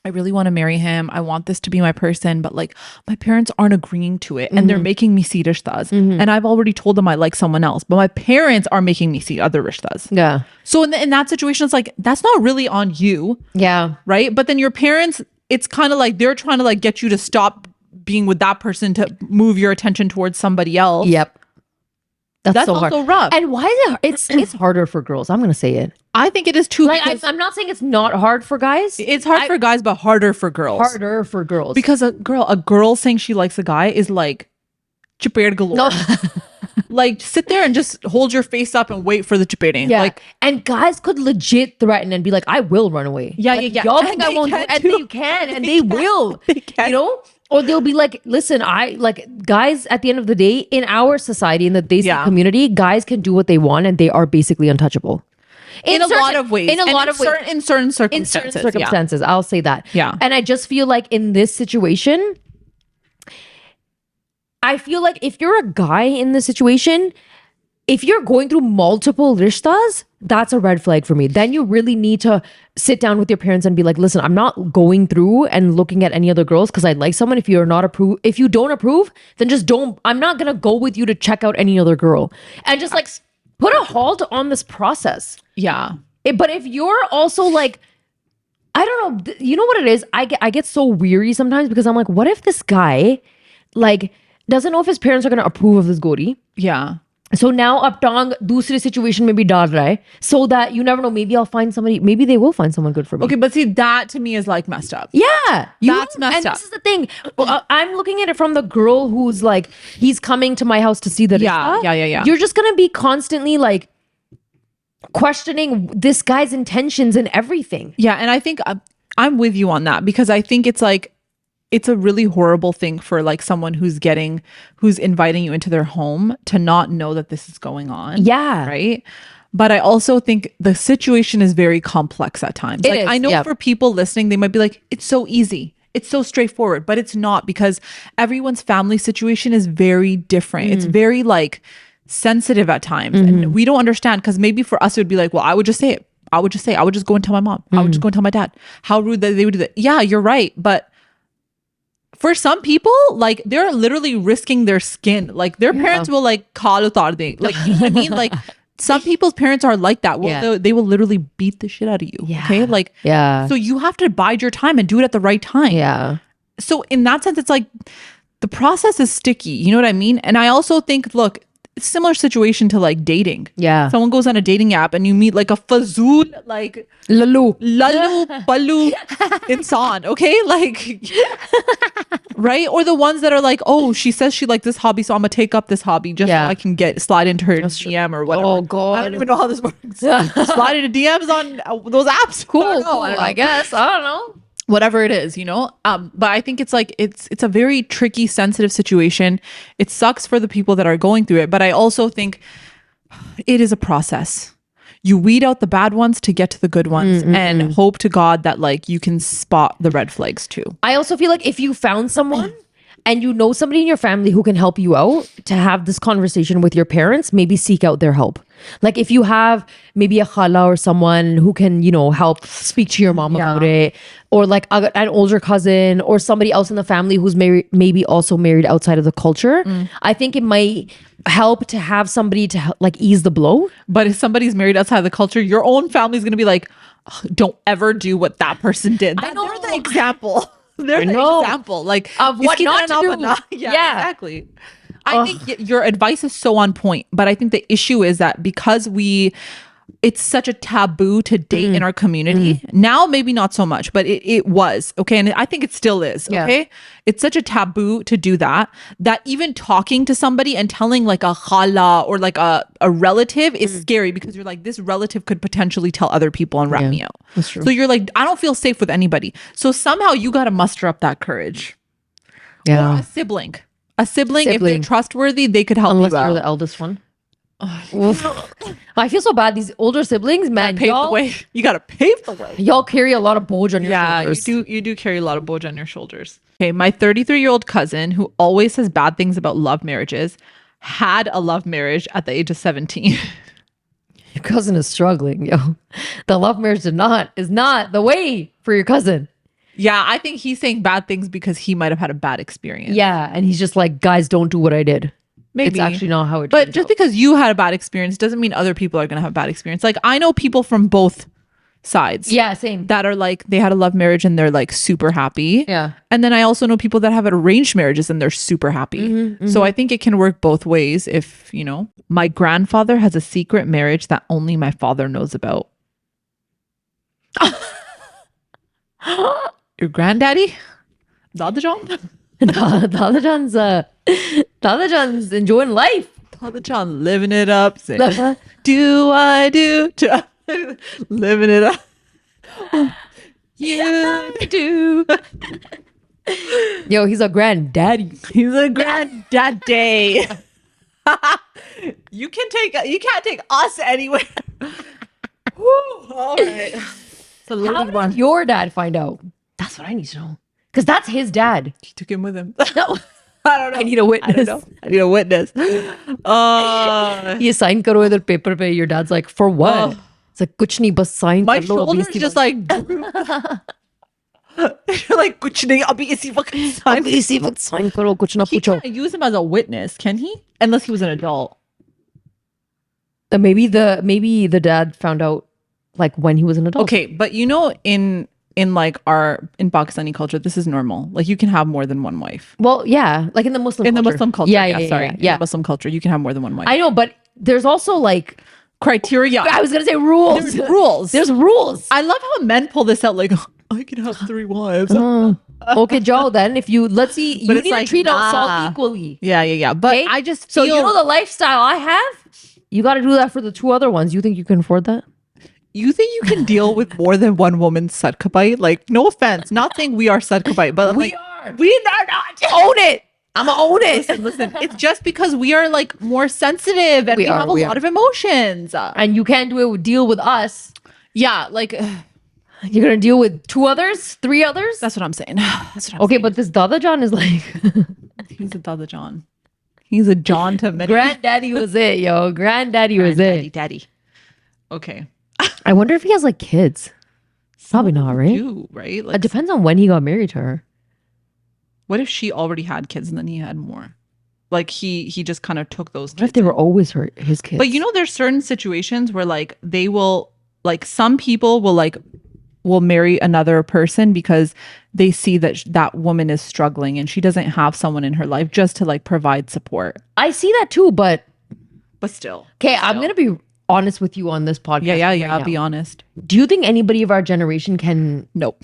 I really want to marry him. I want this to be my person, but like my parents aren't agreeing to it and they're making me see rishtas. And I've already told them I like someone else, but my parents are making me see other rishtas. Yeah. So in that situation, it's like, that's not really on you. Yeah. Right. But then your parents, it's kind of like they're trying to like get you to stop being with that person to move your attention towards somebody else. Yep. That's so also hard. rough. And why is it? It's harder for girls. I'm gonna say it. I think it is too. Like I'm not saying it's not hard for guys. It's hard for guys, but harder for girls. Harder for girls because a girl saying she likes a guy is like chipper galore. No. Like sit there and just hold your face up and wait for the chippering. Yeah. Like, and guys could legit threaten and be like, I will run away. Yeah, like, yeah. Y'all think I won't do it? And they can, and they will. They can. You know? Or they'll be like, listen, guys, at the end of the day, in our society, in the Desi community, guys can do what they want and they are basically untouchable. In a lot of ways. In certain circumstances. I'll say that. Yeah. And I just feel like in this situation, I feel like if you're a guy in this situation, if you're going through multiple rishtas, that's a red flag for me. Then you really need to sit down with your parents and be like, listen, I'm not going through and looking at any other girls because I like someone. If you're not if you don't approve, then just don't. I'm not gonna go with you to check out any other girl, and just like put a halt on this process. Yeah. But if you're also like, I don't know, you know what it is? I get so weary sometimes because I'm like, what if this guy like doesn't know if his parents are gonna approve of this gori? Yeah. So now uptang dusri situation mein bhi dal raha hai, so that you never know, maybe I'll find somebody, maybe they will find someone good for me. Okay, but see, that to me is like messed up. Yeah, That's messed up. This is the thing. I'm looking at it from the girl who's like, he's coming to my house to see the rishta. Yeah. You're just gonna be constantly like questioning this guy's intentions and everything. Yeah, and I think I'm with you on that because I think it's like, it's a really horrible thing for like someone who's inviting you into their home to not know that this is going on. Yeah. Right. But I also think the situation is very complex at times. Like I know for people listening, they might be like, it's so easy. It's so straightforward, but it's not, because everyone's family situation is very different. It's very like sensitive at times. And we don't understand, because maybe for us, it would be like, well, I would just say it. I would just go and tell my mom. I would just go and tell my dad. How rude that they would do that. Yeah, you're right. But for some people, like they're literally risking their skin. Like their parents will like kaal utar de. Like, you know what I mean? Like some people's parents are like that. Well, they will literally beat the shit out of you. Yeah. Okay. Like, so you have to bide your time and do it at the right time. Yeah. So in that sense, it's like the process is sticky. You know what I mean? And I also think, look, it's a similar situation to like dating. Yeah. Someone goes on a dating app and you meet like a fazool, like lalu balu insan. Okay. Like, right? Or the ones that are like, oh, she says she likes this hobby, so I'm gonna take up this hobby just so I can slide into her DM or whatever. Oh God. I don't even know how this works. Slide into DMs on those apps. Cool. I guess. I don't know. Whatever it is, you know? But I think it's like, it's a very tricky, sensitive situation. It sucks for the people that are going through it. But I also think it is a process. You weed out the bad ones to get to the good ones, and hope to God that like you can spot the red flags too. I also feel like if you found someone and you know somebody in your family who can help you out, to have this conversation with your parents, maybe seek out their help. Like if you have maybe a khala or someone who can, you know, help speak to your mom about it, or like an older cousin or somebody else in the family who's maybe also married outside of the culture, I think it might help to have somebody to help, like ease the blow. But if somebody's married outside of the culture, your own family's going to be like, don't ever do what that person did. I know. They're the example. They're the example, like of what not to do. Yeah, exactly. I think your advice is so on point, but I think the issue is that because it's such a taboo to date in our community. Now, maybe not so much, but it was, okay? And I think it still is, okay? It's such a taboo to do that even talking to somebody and telling like a khala or like a relative is scary, because you're like, this relative could potentially tell other people and rat me out. That's true. So you're like, I don't feel safe with anybody. So somehow you got to muster up that courage. Yeah. Or a sibling. If they're trustworthy, they could help Unless you out. you're the eldest one. I feel so bad. These older siblings, man, Pave the way. You gotta pave the way. Y'all carry a lot of boj on your shoulders. You do carry a lot of boj on your shoulders. Okay, my 33-year-old cousin, who always says bad things about love marriages, had a love marriage at the age of 17. Your cousin is struggling, yo. The love marriage is not the way for your cousin. Yeah, I think he's saying bad things because he might have had a bad experience. Yeah, and he's just like, guys, don't do what I did. Maybe. It's actually not how it But just because you had a bad experience doesn't mean other people are going to have a bad experience. Like, I know people from both sides. Yeah, same. That are like, they had a love marriage and they're like super happy. Yeah. And then I also know people that have arranged marriages and they're super happy. So I think it can work both ways if, you know. My grandfather has a secret marriage that only my father knows about. Your granddaddy? Dadajan? Dadajan's enjoying life. Dadajan living it up. Saying, do I do? Living it up. You do. Yo, he's a granddaddy. He's a granddaddy. You can't take us anywhere. Woo, all right. How did your dad find out? That's what I need to know. Because that's his dad. He took him with him. No. I don't know. I need a witness. I need a witness. ये sign करो इधर paper पे. Your dad's like, for what? It's like कुछ नहीं बस sign My कर लो, shoulders अभी इसी just वक्त. like you're like कुछ नहीं अभी इसी वक्त sign. अभी इसी वक्त sign करो, कुछ ना He पूछो. can't use him as a witness, can he? Unless he was an adult. Maybe the dad found out like when he was an adult. Okay, but you know, in like in Pakistani culture, this is normal. Like you can have more than one wife. Well, yeah, like in the Muslim In the culture. Muslim culture, Yeah. In the Muslim culture, you can have more than one wife. I know, but there's also like Criteria. I was gonna say rules. There's rules. There's rules. I love how men pull this out. Like I can have 3 wives. Okay, Joe. Then if you let's see, you But it's need like, to treat us all nah. equally. Yeah. But Okay? I just So feel, you know the lifestyle I have. You got to do that for the 2 other ones. You think you can afford that? you think you can deal with more than one woman's sadkabite? Like, no offense, not saying we are sadkabite, but We like, are. we are not. Own it. I'm gonna own it. Listen, it's just because we are like more sensitive and we have a lot of emotions. And you can't deal with us. Yeah, like You're gonna deal with 2 others, 3 others. that's what I'm saying. That's what I'm Okay, but this Dada John is like saying. He's a Dada John. He's a John to many. granddaddy was it, yo. Granddaddy was it. Daddy. Okay. I wonder if he has like kids. Probably not, right? You, right? Like, It depends on when he got married to her. what if she already had kids and then he had more? Like he just kind of took those What if kids. they were always his kids? But you know, there's certain situations where like they will, like some people will marry another person because they see that that woman is struggling and she doesn't have someone in her life just to like provide support. I see that too, but Still. okay, I'm gonna be honest with you on this podcast. Yeah. right now. Be honest. Do you think anybody of our generation can? Nope.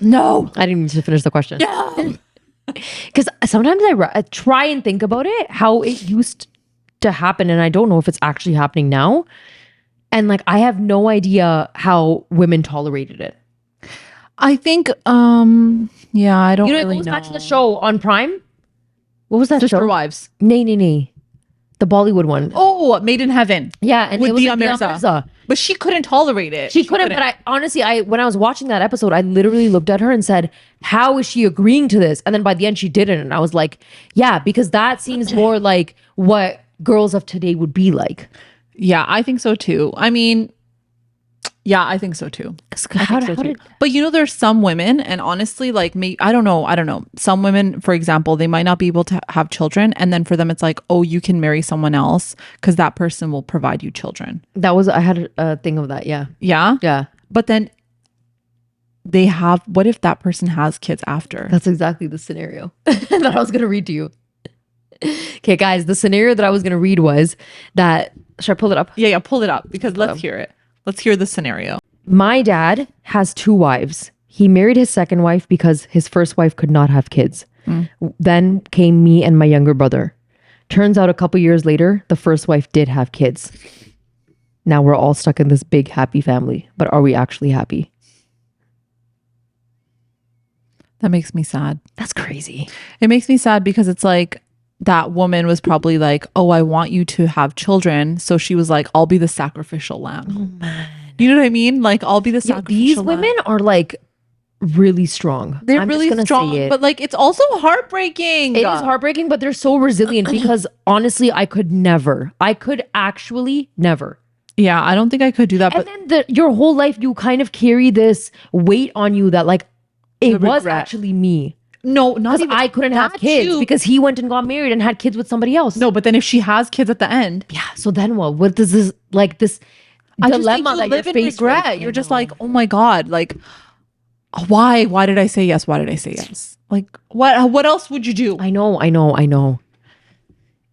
No, I didn't need to finish the question. No. Because sometimes I try and think about it, how it used to happen, and I don't know if it's actually happening now. And like, I have no idea how women tolerated it. I think, yeah, I don't You know, really it goes know. back to the show on Prime. What was that Sister show? Wives. Nay. The Bollywood one. Oh, Made in Heaven. Yeah, and With it was Dia like Dia Mirza. Mirza. But she couldn't tolerate it. She couldn't, but I honestly, when I was watching that episode, I literally looked at her and said, how is she agreeing to this? And then by the end, she didn't. And I was like, yeah, because that seems more like what girls of today would be like. Yeah, I think so too. I mean, yeah, I think so too. How did But you know, there's some women, and honestly, like me, I don't know. Some women, for example, they might not be able to have children, and then for them, it's like, oh, you can marry someone else because that person will provide you children. I had a thing of that. Yeah. Yeah. But then what if that person has kids after? That's exactly the scenario that I was going to read to you. Okay, guys, the scenario that I was going to read was that, should I pull it up? Yeah, pull it up because let's hear it. Let's hear the scenario. My dad has 2 wives. He married his second wife because his first wife could not have kids. Then came me and my younger brother. Turns out a couple years later, the first wife did have kids. Now we're all stuck in this big happy family. But are we actually happy? That makes me sad. That's crazy. It makes me sad because it's like that woman was probably like, oh, I want you to have children. So she was like, I'll be the sacrificial lamb. Oh, man. You know what I mean? Like, I'll be the sacrificial These lamb. women are like really strong. They're I'm really just gonna strong, say it. but like, it's also heartbreaking. It is heartbreaking, but they're so resilient because honestly, I could actually never. Yeah, I don't think I could do that. And But then your whole life, you kind of carry this weight on you that like, it The was regret. actually me. no, not Because even. I couldn't have not kids you. because he went and got married and had kids with somebody else. No, but then if she has kids at the end, Yeah. So then what? What does this this I just think dilemma you that live you're in faced regret. with? You're just like, oh my God, like, why? Why did I say yes? Why did I say yes? Like, what else would you do? I know.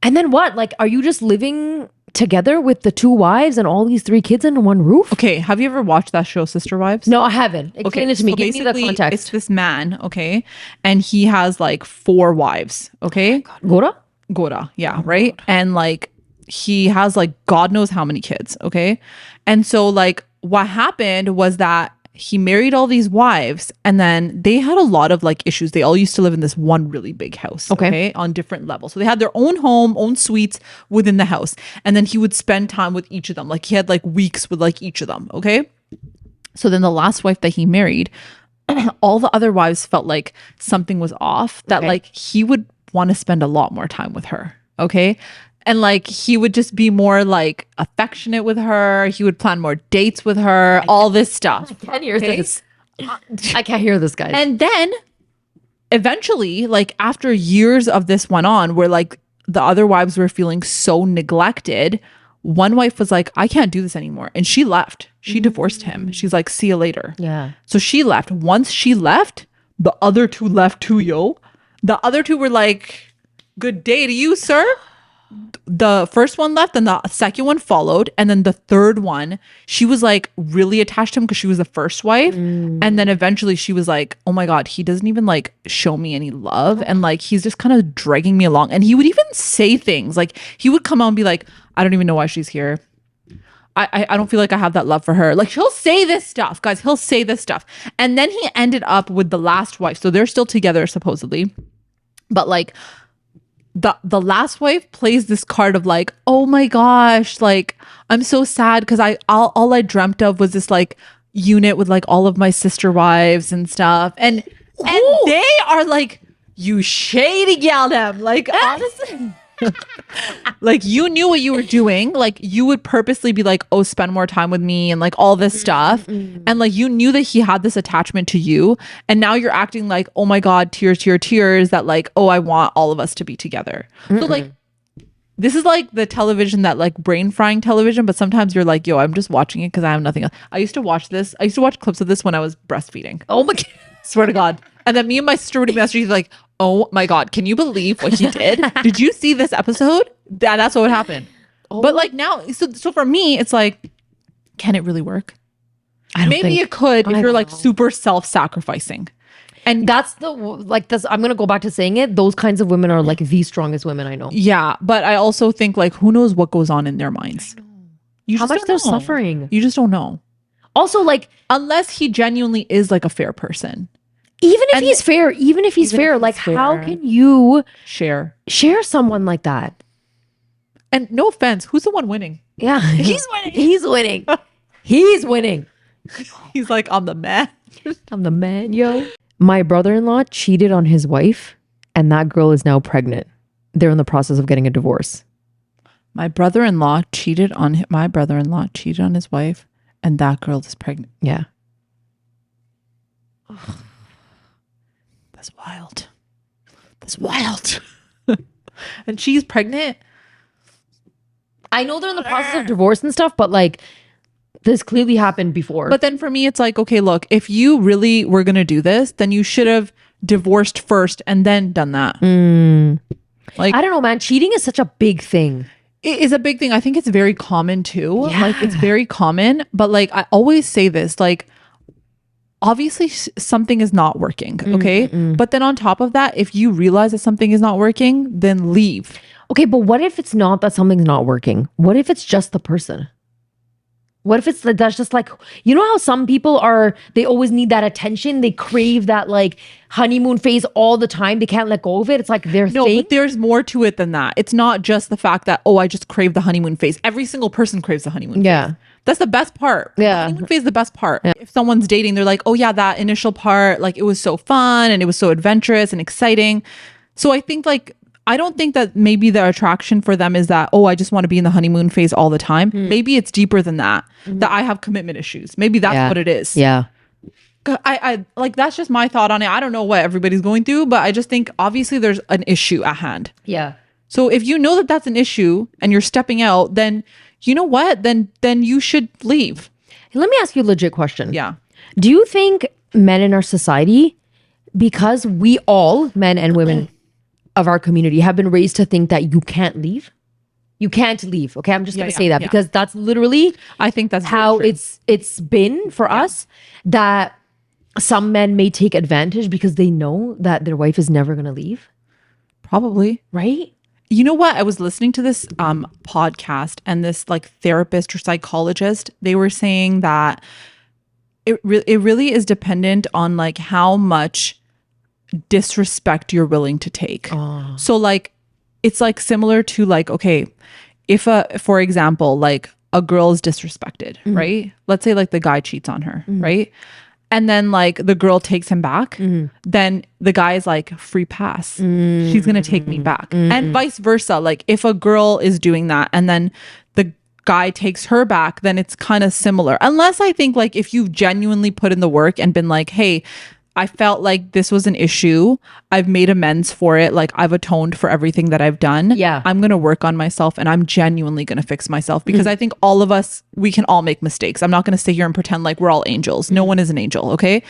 And then what? Like, are you just living together with the 2 wives and all these 3 kids under one roof? Okay, have you ever watched that show, Sister Wives? No, I haven't. Explain it to me. so Give me the basically, context. It's this man, okay, and he has like 4 wives, okay, Gora? Gora, yeah, right, and like he has like God knows how many kids, okay, and so like what happened was that he married all these wives and then they had a lot of like issues. They all used to live in this one really big house, okay, on different levels. So they had their own home, own suites within the house. And then he would spend time with each of them. Like he had like weeks with like each of them, okay? So then the last wife that he married, all the other wives felt like something was off, that Okay. like he would want to spend a lot more time with her. Okay. And like, he would just be more like affectionate with her. He would plan more dates with her, all this stuff. I can't hear this. I can't hear this, guys. And then eventually, like after years of this went on, where like the other wives were feeling so neglected, one wife was like, I can't do this anymore. And she left. She divorced him. She's like, see you later. Yeah. So she left. Once she left, the other two left too, yo. The other two were like, good day to you, sir. The first one left and the second one followed. And then the third one, she was like really attached to him because she was the first wife. And then eventually she was like, oh my God, he doesn't even like show me any love. And like, he's just kind of dragging me along. And he would even say things like, he would come out and be like, I don't even know why she's here. I don't feel like I have that love for her. Like, he'll say this stuff, guys. He'll say this stuff. And then he ended up with the last wife. So they're still together supposedly. But like, the last wife plays this card of like, oh my gosh, like I'm so sad because all I dreamt of was this like unit with like all of my sister wives and stuff. And they are like, you shady gal them. Like honestly. Like you knew what you were doing. Like you would purposely be like, oh, spend more time with me and like all this stuff. And like you knew that he had this attachment to you. And now you're acting like, oh my God, tears, that like, oh, I want all of us to be together. So like, this is like the television that like brain frying television, but sometimes you're like, yo, I'm just watching it because I have nothing else. I used to watch clips of this when I was breastfeeding. Oh my God. Swear to God. And then me and my sister would message, she's like, oh my God, can you believe what he did? Did you see this episode? That's what would happen. But like now, so for me, it's like, can it really work? Maybe it could if you're like super self-sacrificing. And that's I'm going to go back to saying it. Those kinds of women are like the strongest women I know. Yeah. But I also think like, who knows what goes on in their minds? How much they're suffering. You just don't know. Also, like, unless he genuinely is like a fair person. Even if he's fair, like how can you share someone like that? And no offense, who's the one winning? Yeah. He's winning. He's winning. He's like, I'm the man. I'm the man, yo. My brother-in-law cheated on his wife and that girl is now pregnant. They're in the process of getting a divorce. My brother-in-law cheated on his wife and that girl is pregnant. Yeah. That's wild. And she's pregnant. I know they're in the process of divorce and stuff, but like this clearly happened before. But then for me, it's like, okay, look, if you really were going to do this, then you should have divorced first and then done that. Like, I don't know, man. Cheating is such a big thing. It is a big thing. I think it's very common too. Yeah. Like it's very common, but like I always say this, like, obviously something is not working. Okay. But then on top of that, if you realize that something is not working, then leave. Okay. But what if it's not that something's not working? What if it's just the person? What if it's that's just like, you know how some people they always need that attention. They crave that like honeymoon phase all the time. They can't let go of it. It's like their thing. But there's more to it than that. It's not just the fact that, oh, I just crave the honeymoon phase. Every single person craves the honeymoon phase. That's the best part. Yeah. The honeymoon phase is the best part. Yeah. If someone's dating, they're like, oh yeah, that initial part, like it was so fun and it was so adventurous and exciting. So I think like, I don't think that maybe the attraction for them is that, oh, I just want to be in the honeymoon phase all the time. Maybe it's deeper than that, that I have commitment issues. Maybe that's what it is. Yeah. I like, that's just my thought on it. I don't know what everybody's going through, but I just think obviously there's an issue at hand. Yeah. So if you know that that's an issue and you're stepping out, then you know what? Then you should leave. Let me ask you a legit question. Yeah. Do you think men in our society, because we all, men and women of our community, have been raised to think that you can't leave? You can't leave. Okay, I'm just going to say that because that's literally, I think that's how it's been for us, that some men may take advantage because they know that their wife is never going to leave. Probably. Right? You know what? I was listening to this podcast and this like therapist or psychologist, they were saying that it really is dependent on like how much disrespect you're willing to take. So like it's like similar to like, okay, if for example, like a girl is disrespected, right? Let's say like the guy cheats on her, right? and then like the girl takes him back, then the guy is like, free pass. She's gonna take me back. And vice versa. Like if a girl is doing that and then the guy takes her back, then it's kind of similar. Unless I think like if you've genuinely put in the work and been like, hey, I felt like this was an issue. I've made amends for it. Like I've atoned for everything that I've done. Yeah. I'm going to work on myself and I'm genuinely going to fix myself because I think all of us, we can all make mistakes. I'm not going to sit here and pretend like we're all angels. No one is an angel. Okay.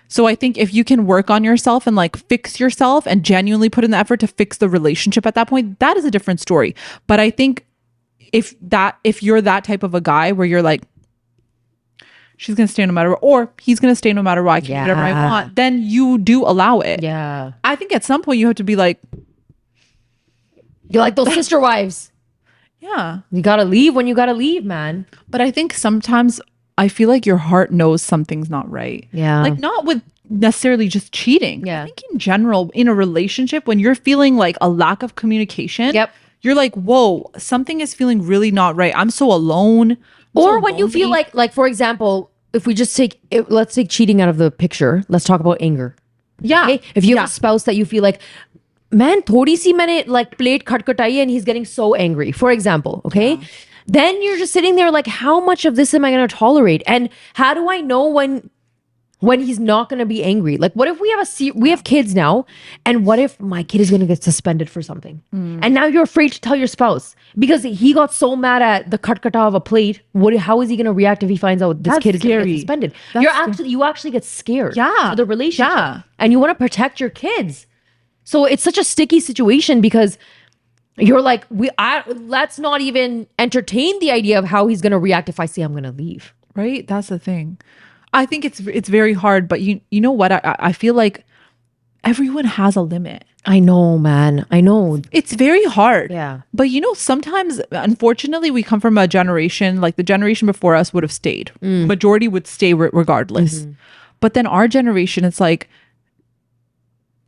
So I think if you can work on yourself and like fix yourself and genuinely put in the effort to fix the relationship at that point, that is a different story. But I think if you're that type of a guy where you're like, she's going to stay no matter what, or he's going to stay no matter what, I can do whatever I want, then you do allow it. Yeah. I think at some point you have to be like, you're like those sister wives. yeah. You got to leave when you got to leave, man. But I think sometimes I feel like your heart knows something's not right. Yeah. Like not with necessarily just cheating. Yeah. I think in general, in a relationship, when you're feeling like a lack of communication, you're like, whoa, something is feeling really not right. I'm so alone. Or when you feel like, for example, if we just let's take cheating out of the picture. Let's talk about anger. Yeah. Okay? If you have a spouse that you feel like, man, thodi si maine like plate khatkatai and he's getting so angry, for example, okay? Then you're just sitting there like, how much of this am I going to tolerate? And how do I know when he's not going to be angry? Like, what if we have kids now, and what if my kid is going to get suspended for something? And now you're afraid to tell your spouse because he got so mad at the katkata of a plate. How is he going to react if he finds out this kid is going to get suspended? You actually get scared for the relationship, and you want to protect your kids. So it's such a sticky situation because you're like, let's not even entertain the idea of how he's going to react if I say I'm going to leave. Right? That's the thing. I think it's very hard, but you know what? I feel like everyone has a limit. I know, man. I know. It's very hard. Yeah. But you know, sometimes, unfortunately, we come from a generation, like the generation before us would have stayed. Majority would stay regardless. But then our generation, it's like,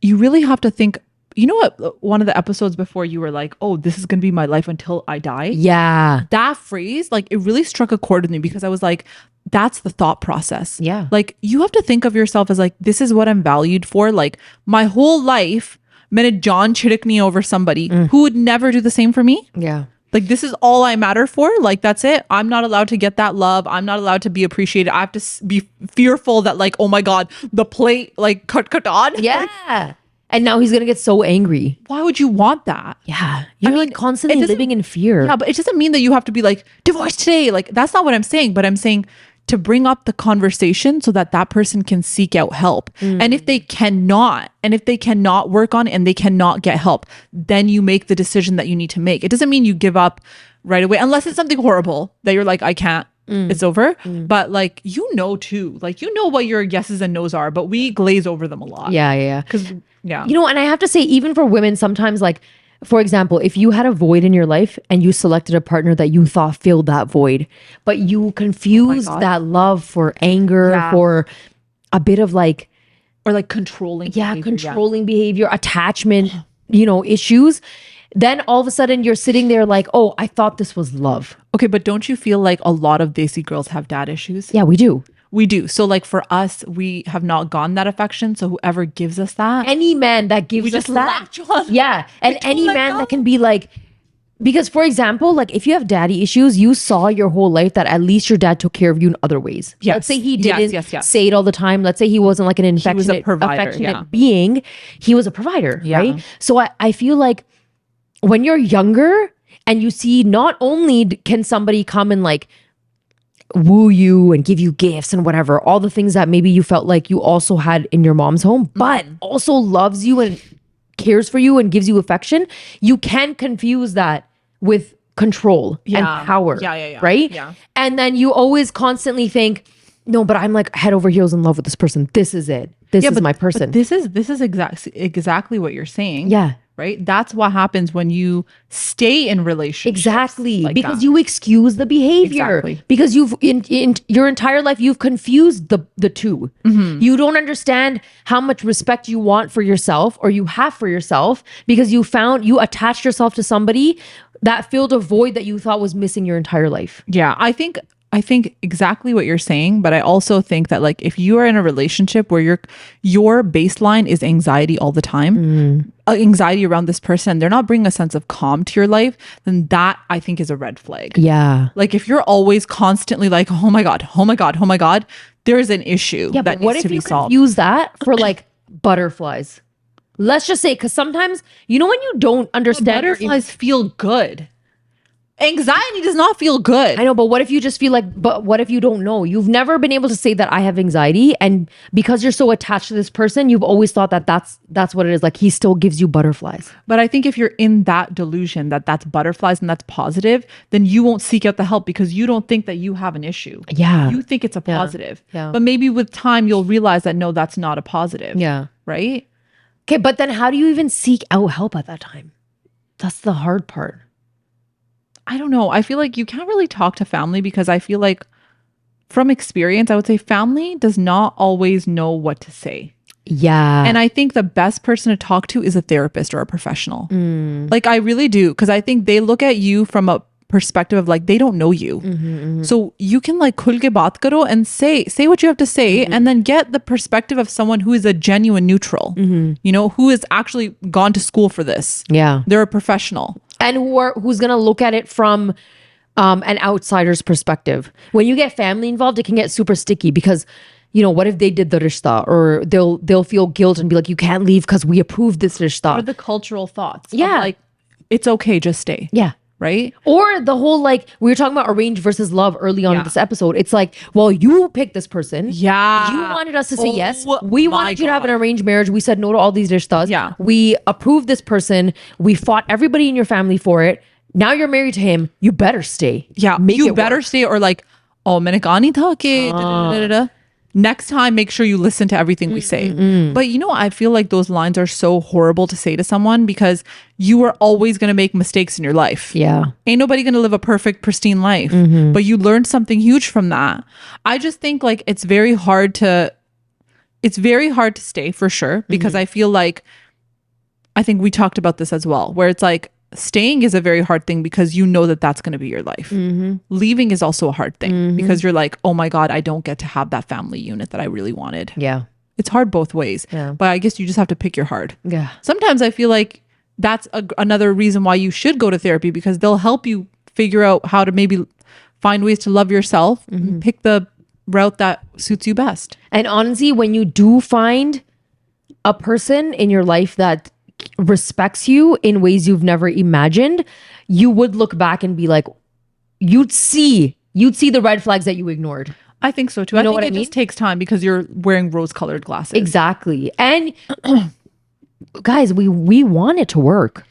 you really have to think, you know what? One of the episodes before you were like, oh, this is going to be my life until I die. Yeah. That phrase, like it really struck a chord with me because I was like, that's the thought process. Yeah. Like you have to think of yourself as like, this is what I'm valued for. Like my whole life, minute John chidik me over somebody who would never do the same for me. Yeah. Like this is all I matter for. Like that's it. I'm not allowed to get that love. I'm not allowed to be appreciated. I have to be fearful that like, oh my God, the plate like cut on. Yeah. And now he's going to get so angry. Why would you want that? Yeah. You're like constantly living in fear. Yeah, but it doesn't mean that you have to be like, divorce today. Like, that's not what I'm saying. But I'm saying to bring up the conversation so that that person can seek out help. And if they cannot work on it and they cannot get help, then you make the decision that you need to make. It doesn't mean you give up right away, unless it's something horrible that you're like, I can't. It's over. But like, you know, too, like, you know what your yeses and nos are, but we glaze over them a lot. Yeah. Because, yeah. You know, and I have to say, even for women, sometimes, like, for example, if you had a void in your life and you selected a partner that you thought filled that void, but you confused that love for anger, for a bit of like, or like controlling behavior, attachment, you know, issues, then all of a sudden you're sitting there like, oh, I thought this was love. Okay, but don't you feel like a lot of Desi girls have dad issues? Yeah, we do. We do. So like for us, we have not gotten that affection. So whoever gives us that. Any man that gives us that. Yeah. And any man that can be like, because for example, like if you have daddy issues, you saw your whole life that at least your dad took care of you in other ways. Yes. Let's say he didn't yes. say it all the time. Let's say he wasn't like an affectionate being. He was a provider, right? So I feel like when you're younger and you see not only can somebody come and like woo you and give you gifts and whatever, all the things that maybe you felt like you also had in your mom's home, but also loves you and cares for you and gives you affection, you can confuse that with control and power. Right? Yeah. And then you always constantly think, no, but I'm like head over heels in love with this person. This is it. This is my person. But this is exactly what you're saying. Yeah. Right? That's what happens when you stay in relationships. Exactly. Like because you excuse the behavior. Exactly. Because you've in your entire life, you've confused the two. You don't understand how much respect you want for yourself or you have for yourself because you attached yourself to somebody that filled a void that you thought was missing your entire life. Yeah. I think I think exactly what you're saying, but I also think that like if you are in a relationship where your baseline is anxiety all the time, anxiety around this person, they're not bringing a sense of calm to your life, then that I think is a red flag. Yeah. Like if you're always constantly like, oh my God, oh my God, oh my God, there's an issue Yeah, that but what needs if to be you solved. use that for like butterflies? Let's just say, because sometimes, you know, when you don't understand or Butterflies feel good. Anxiety does not feel good. I know, but what if you just feel like, but what if you don't know? You've never been able to say that I have anxiety, and because you're so attached to this person, you've always thought that that's what it is. Like he still gives you butterflies. But I think if you're in that delusion that that's butterflies and that's positive, then you won't seek out the help because you don't think that you have an issue. Yeah. You think it's a positive. Yeah. But maybe with time, you'll realize that no, that's not a positive. Yeah. Right? Okay, but then how do you even seek out help at that time? That's the hard part. I don't know. I feel like you can't really talk to family because I feel like from experience, I would say family does not always know what to say. Yeah. And I think the best person to talk to is a therapist or a professional. Like I really do, because I think they look at you from a perspective of like they don't know you. So you can like khul ke baat karo and say what you have to say and then get the perspective of someone who is a genuine neutral. You know, who has actually gone to school for this. Yeah. They're a professional. And who's gonna look at it from an outsider's perspective. When you get family involved, it can get super sticky because, you know, what if they did the rishta, or they'll feel guilt and be like, you can't leave because we approved this rishta. Or the cultural thoughts. Yeah. Like it's okay, just stay. Yeah. Right? Or the whole, like, we were talking about arranged versus love early on in this episode. It's like, well, you picked this person. Yeah. You wanted us to say yes. Oh We my wanted you to have an God. arranged marriage. We said no to all these rishtas. Yeah. We approved this person. We fought everybody in your family for it. Now you're married to him. You better stay. Yeah. Make You it better work. stay, or like, oh, maine kaha nahi tha ke da-da-da-da-da. Next time, make sure you listen to everything we say. But you know, I feel like those lines are so horrible to say to someone because you are always going to make mistakes in your life. Yeah. Ain't nobody going to live a perfect, pristine life. But you learned something huge from that. I just think like it's very hard to stay for sure, because I feel like, I think we talked about this as well, where it's like staying is a very hard thing because you know that that's going to be your life. Leaving is also a hard thing because you're like, oh my God, I don't get to have that family unit that I really wanted. Yeah. It's hard both ways. Yeah. But I guess you just have to pick your heart. Yeah. Sometimes I feel like that's another reason why you should go to therapy, because they'll help you figure out how to maybe find ways to love yourself and pick the route that suits you best. And honestly, when you do find a person in your life that respects you in ways you've never imagined, you would look back and be like, you'd see the red flags that you ignored. I think so too. You know I think what I it mean? just takes time because you're wearing rose-colored glasses. Exactly. And guys, we want it to work.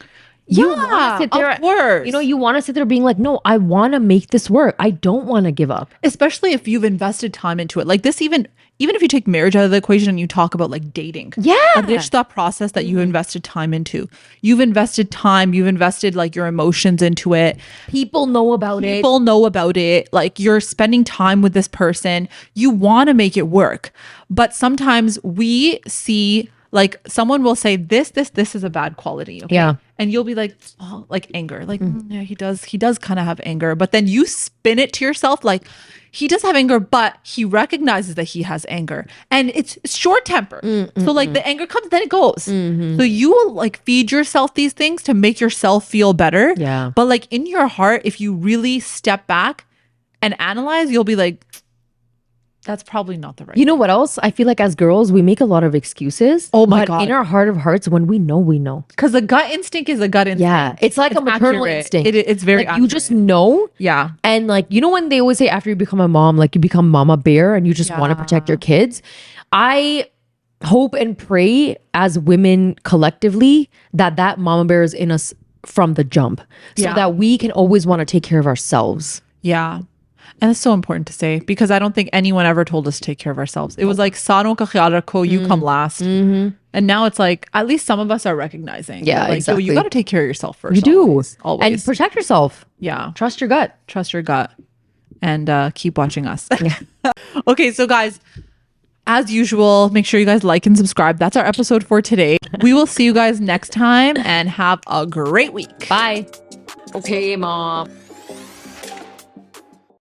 You Yeah, wanna sit there, of course. You know, you want to sit there being like, no, I want to make this work. I don't want to give up. Especially if you've invested time into it. Like this, even if you take marriage out of the equation and you talk about like dating. Yeah. A rishta process that you invested time into. You've invested time, you've invested like your emotions into it. People know about it. People know about it. Like you're spending time with this person. You want to make it work. But sometimes we see like someone will say this is a bad quality. Okay? Yeah. And you'll be like, oh, like anger. Like, yeah, he does kind of have anger. But then you spin it to yourself like, he does have anger, but he recognizes that he has anger. And it's short temper. So like the anger comes, then it goes. So you will like feed yourself these things to make yourself feel better. Yeah. But like in your heart, if you really step back and analyze, you'll be like, that's probably not the right. You know what else? I feel like as girls, we make a lot of excuses. Oh my but God. in our heart of hearts, when we know, we know. Because the gut instinct is a gut instinct. Yeah. It's like a maternal accurate. instinct. It's very like you just accurate. know. Yeah. And like, you know, when they always say after you become a mom, like you become mama bear and you just want to protect your kids. I hope and pray as women collectively that mama bear is in us from the jump, so Yeah. that we can always want to take care of ourselves. Yeah. And it's so important to say, because I don't think anyone ever told us to take care of ourselves. It was like, "Saaron ka khayal rakho, you come last." And now it's like, at least some of us are recognizing. Yeah, like, yo, exactly. you got to take care of yourself first. You do. Always. Always. And protect yourself. Yeah. Trust your gut. Trust your gut. And keep watching us. Okay, so guys, as usual, make sure you guys like and subscribe. That's our episode for today. We will see you guys next time and have a great week. Bye. Okay, mom.